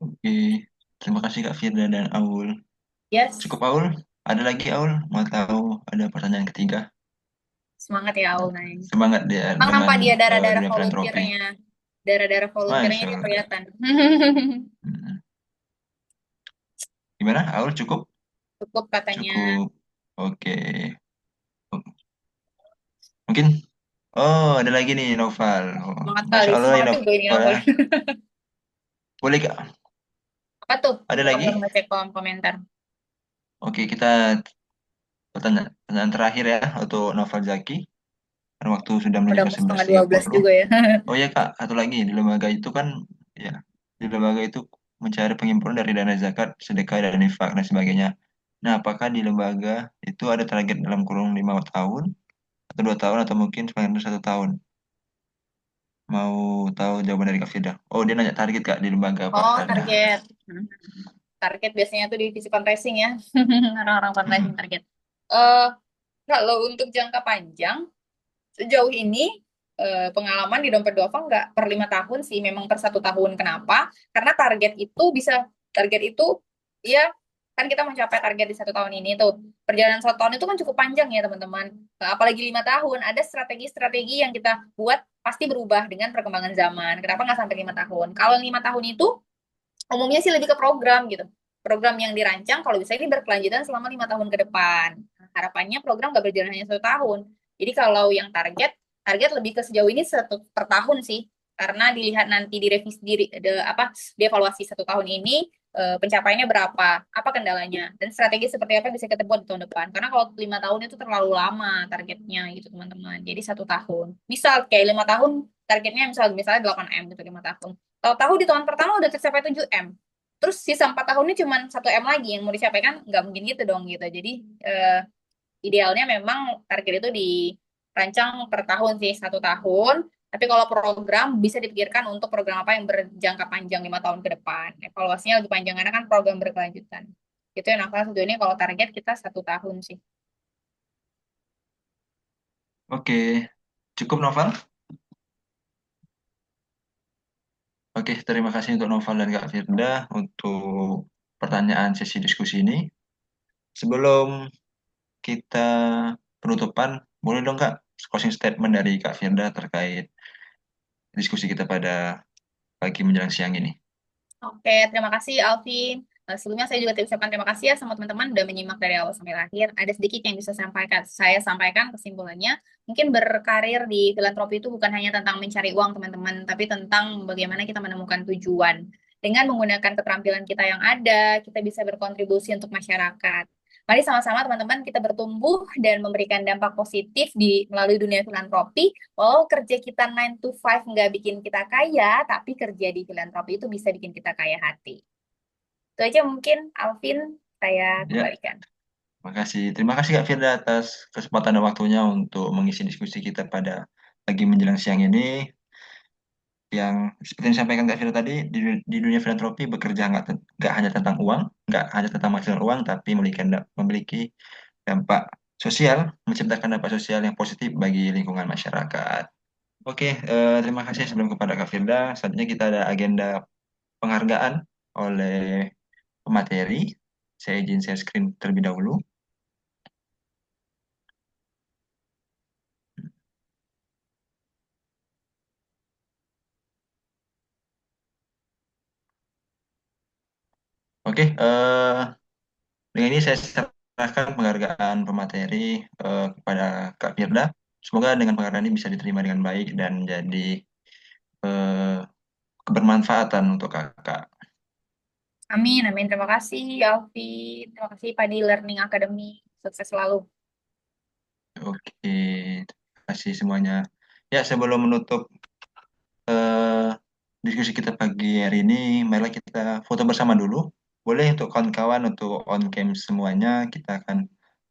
Oke, terima kasih kak Firda dan Aul. Yes, Cukup Aul? Ada lagi Aul? Mau tahu ada pertanyaan ketiga? semangat ya Aul Naing. Semangat dia Emang dengan nampak dia darah-darah dunia filantropi. volunteernya, darah-darah volunteernya Masya ini Allah. kelihatan. Gimana Aul cukup? Cukup katanya. Cukup. Oke. Mungkin ada lagi nih Noval. Semangat Masya kali, Allah semangat ya juga ini Noval. Novel. Boleh kak? Apa tuh? Ada lagi? Baru ngecek kolom komentar. Oke, kita pertanyaan terakhir ya untuk Noval Zaki. Karena waktu sudah Udah menunjukkan mau setengah 12 juga ya. Oh ya kak, satu lagi di lembaga itu kan ya di lembaga itu mencari pengimpunan dari dana zakat, sedekah dan infak dan sebagainya. Nah, apakah di lembaga itu ada target dalam kurun 5 tahun atau 2 tahun atau mungkin paling rendah 1 tahun? Mau tahu jawaban dari Kak Firda? Oh, dia nanya target kak di lembaga apa? Oh, Rendah. target. Target biasanya tuh divisi fundraising ya. Orang-orang fundraising target. Kalau untuk jangka panjang, sejauh ini pengalaman di dompet duafa nggak per 5 tahun sih, memang per 1 tahun. Kenapa? Karena target itu ya kan kita mencapai target di 1 tahun ini tuh. Perjalanan 1 tahun itu kan cukup panjang ya teman-teman. Apalagi 5 tahun, ada strategi-strategi yang kita buat pasti berubah dengan perkembangan zaman. Kenapa nggak sampai 5 tahun? Kalau 5 tahun itu umumnya sih lebih ke program gitu. Program yang dirancang kalau bisa ini berkelanjutan selama 5 tahun ke depan. Nah, harapannya program nggak berjalan hanya 1 tahun. Jadi kalau yang target lebih ke sejauh ini per tahun sih. Karena dilihat nanti direvisi dievaluasi 1 tahun ini pencapaiannya berapa, apa kendalanya, dan strategi seperti apa yang bisa kita buat di tahun depan. Karena kalau 5 tahun itu terlalu lama targetnya gitu teman-teman. Jadi 1 tahun. Misal kayak 5 tahun targetnya misalnya 8M gitu 5 tahun. Tahu-tahu di tahun pertama udah tercapai 7M. Terus sisa 4 tahunnya cuma 1M lagi yang mau dicapai kan nggak mungkin gitu dong gitu. Jadi idealnya memang target itu dirancang per tahun sih 1 tahun. Tapi kalau program bisa dipikirkan untuk program apa yang berjangka panjang 5 tahun ke depan. Evaluasinya lebih panjang karena kan program berkelanjutan. Itu yang akan tujuannya kalau target kita 1 tahun sih. Oke, cukup Noval? Oke, terima kasih untuk Noval dan Kak Firda untuk pertanyaan sesi diskusi ini. Sebelum kita penutupan, boleh dong Kak closing statement dari Kak Firda terkait diskusi kita pada pagi menjelang siang ini. Oke, terima kasih Alvin. Sebelumnya saya juga ucapkan terima kasih ya sama teman-teman udah menyimak dari awal sampai akhir. Ada sedikit yang bisa saya sampaikan kesimpulannya. Mungkin berkarir di filantropi itu bukan hanya tentang mencari uang teman-teman, tapi tentang bagaimana kita menemukan tujuan. Dengan menggunakan keterampilan kita yang ada, kita bisa berkontribusi untuk masyarakat. Mari sama-sama teman-teman kita bertumbuh dan memberikan dampak positif melalui dunia filantropi. Walau kerja kita 9 to 5 nggak bikin kita kaya, tapi kerja di filantropi itu bisa bikin kita kaya hati. Itu aja mungkin, Alvin, saya kembalikan. Terima kasih Kak Firda atas kesempatan dan waktunya untuk mengisi diskusi kita pada pagi menjelang siang ini. Yang seperti yang disampaikan Kak Firda tadi, di dunia filantropi bekerja nggak hanya tentang uang, nggak hanya tentang menghasilkan uang, tapi memiliki dampak sosial, menciptakan dampak sosial yang positif bagi lingkungan masyarakat. Oke, terima kasih sebelum kepada Kak Firda. Selanjutnya kita ada agenda penghargaan oleh pemateri. Saya izin share screen terlebih dahulu. Oke, dengan ini saya serahkan penghargaan pemateri kepada Kak Firda. Semoga dengan penghargaan ini bisa diterima dengan baik dan menjadi kebermanfaatan untuk kakak. Amin, amin. Terima kasih, Alvin. Terima kasih, Padi Learning Academy. Sukses selalu. Oke, terima kasih semuanya. Ya, sebelum menutup diskusi kita pagi hari ini, marilah kita foto bersama dulu. Boleh untuk kawan-kawan, untuk on cam semuanya, kita akan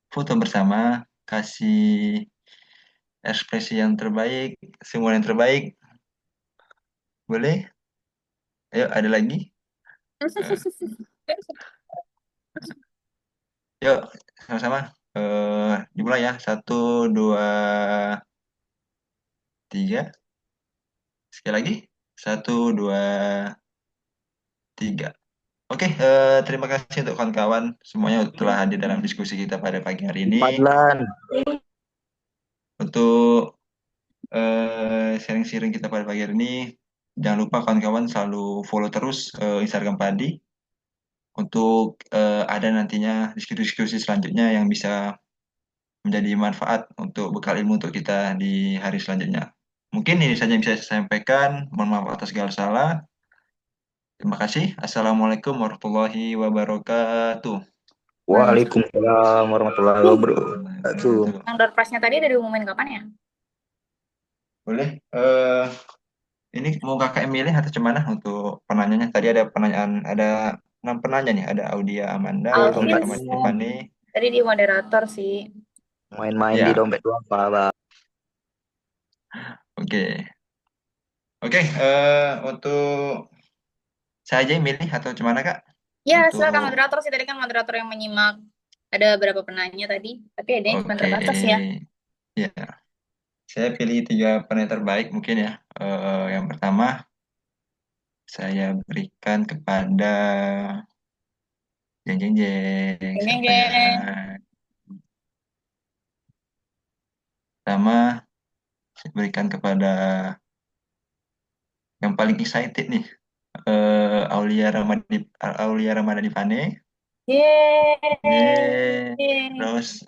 foto bersama, kasih ekspresi yang terbaik, semua yang terbaik. Boleh? Ayo, ada lagi? Yuk, sama-sama. Dimulai ya. 1, 2, 3. Sekali lagi. 1, 2, 3. Oke, terima kasih untuk kawan-kawan semuanya telah hadir dalam diskusi kita pada pagi hari ini. Untuk sharing-sharing kita pada pagi hari ini, jangan lupa kawan-kawan selalu follow terus Instagram Padi untuk ada nantinya diskusi-diskusi selanjutnya yang bisa menjadi manfaat untuk bekal ilmu untuk kita di hari selanjutnya. Mungkin ini saja yang bisa saya sampaikan. Mohon maaf atas segala salah. Terima kasih. Assalamualaikum warahmatullahi wabarakatuh. Waalaikumsalam warahmatullahi wabarakatuh. Yang door prize-nya tadi udah diumumin kapan ya? Boleh. Ini mau kakak milih atau cuman untuk penanyanya? Tadi ada pertanyaan, ada 6 penanya nih. Ada Audia Amanda, sama Tiffany. Tadi di moderator sih. Main-main di dompet duafa, Bang. Oke. Untuk saya aja yang milih atau gimana Kak? Ya, silakan moderator sih. Tadi kan moderator yang menyimak. Ada beberapa penanya tadi, tapi ada yang cuma terbatas ya. Ya. Saya pilih 3 penanya terbaik mungkin ya. Yang pertama, saya berikan kepada Jeng jeng jeng. Jeng jeng Siapa ya? jeng. Pertama, saya berikan kepada yang paling excited nih. Aulia Ramadhani Pane. Yeay. Terus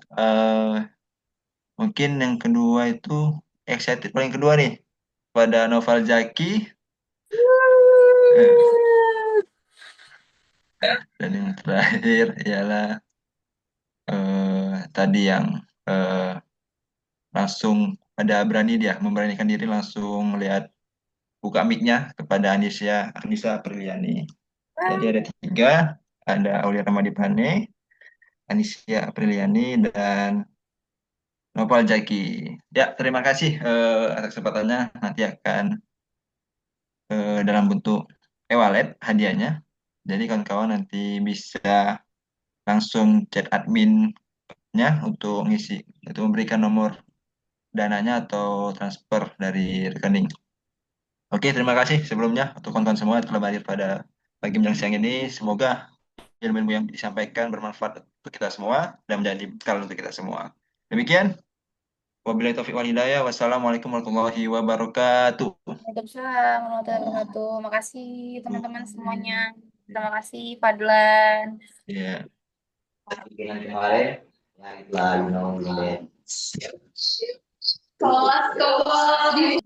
mungkin yang kedua itu excited paling kedua nih pada Noval Zaki. Dan yang terakhir ialah tadi yang langsung berani dia memberanikan diri langsung lihat buka mic-nya kepada Anissa Apriliani. Jadi ada 3, ada Aulia Ramadhani Pane, Anissa Apriliani, dan Noval Zaki. Ya, terima kasih atas kesempatannya. Nanti akan dalam bentuk e-wallet hadiahnya. Jadi kawan-kawan nanti bisa langsung chat adminnya untuk ngisi, itu memberikan nomor dananya atau transfer dari rekening. Oke, terima kasih sebelumnya untuk kawan-kawan semua yang telah hadir pada pagi menjelang siang ini. Semoga ilmu-ilmu yang disampaikan bermanfaat untuk kita semua dan menjadi bekal untuk kita semua. Demikian. Wabillahi taufiq wal hidayah. Wassalamualaikum warahmatullahi wabarakatuh. Waalaikumsalam warahmatullahi wabarakatuh. Makasih teman-teman semuanya. Terima kasih Fadlan. Iya. Kemarin, lalu Kelas kelas.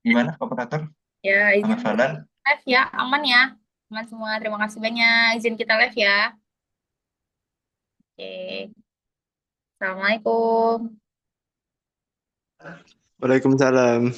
Gimana, operator? Ya, izin Mas Fadlan? live ya, aman ya. Teman semua, terima kasih banyak. Izin kita live ya. Oke. Assalamualaikum. Waalaikumsalam.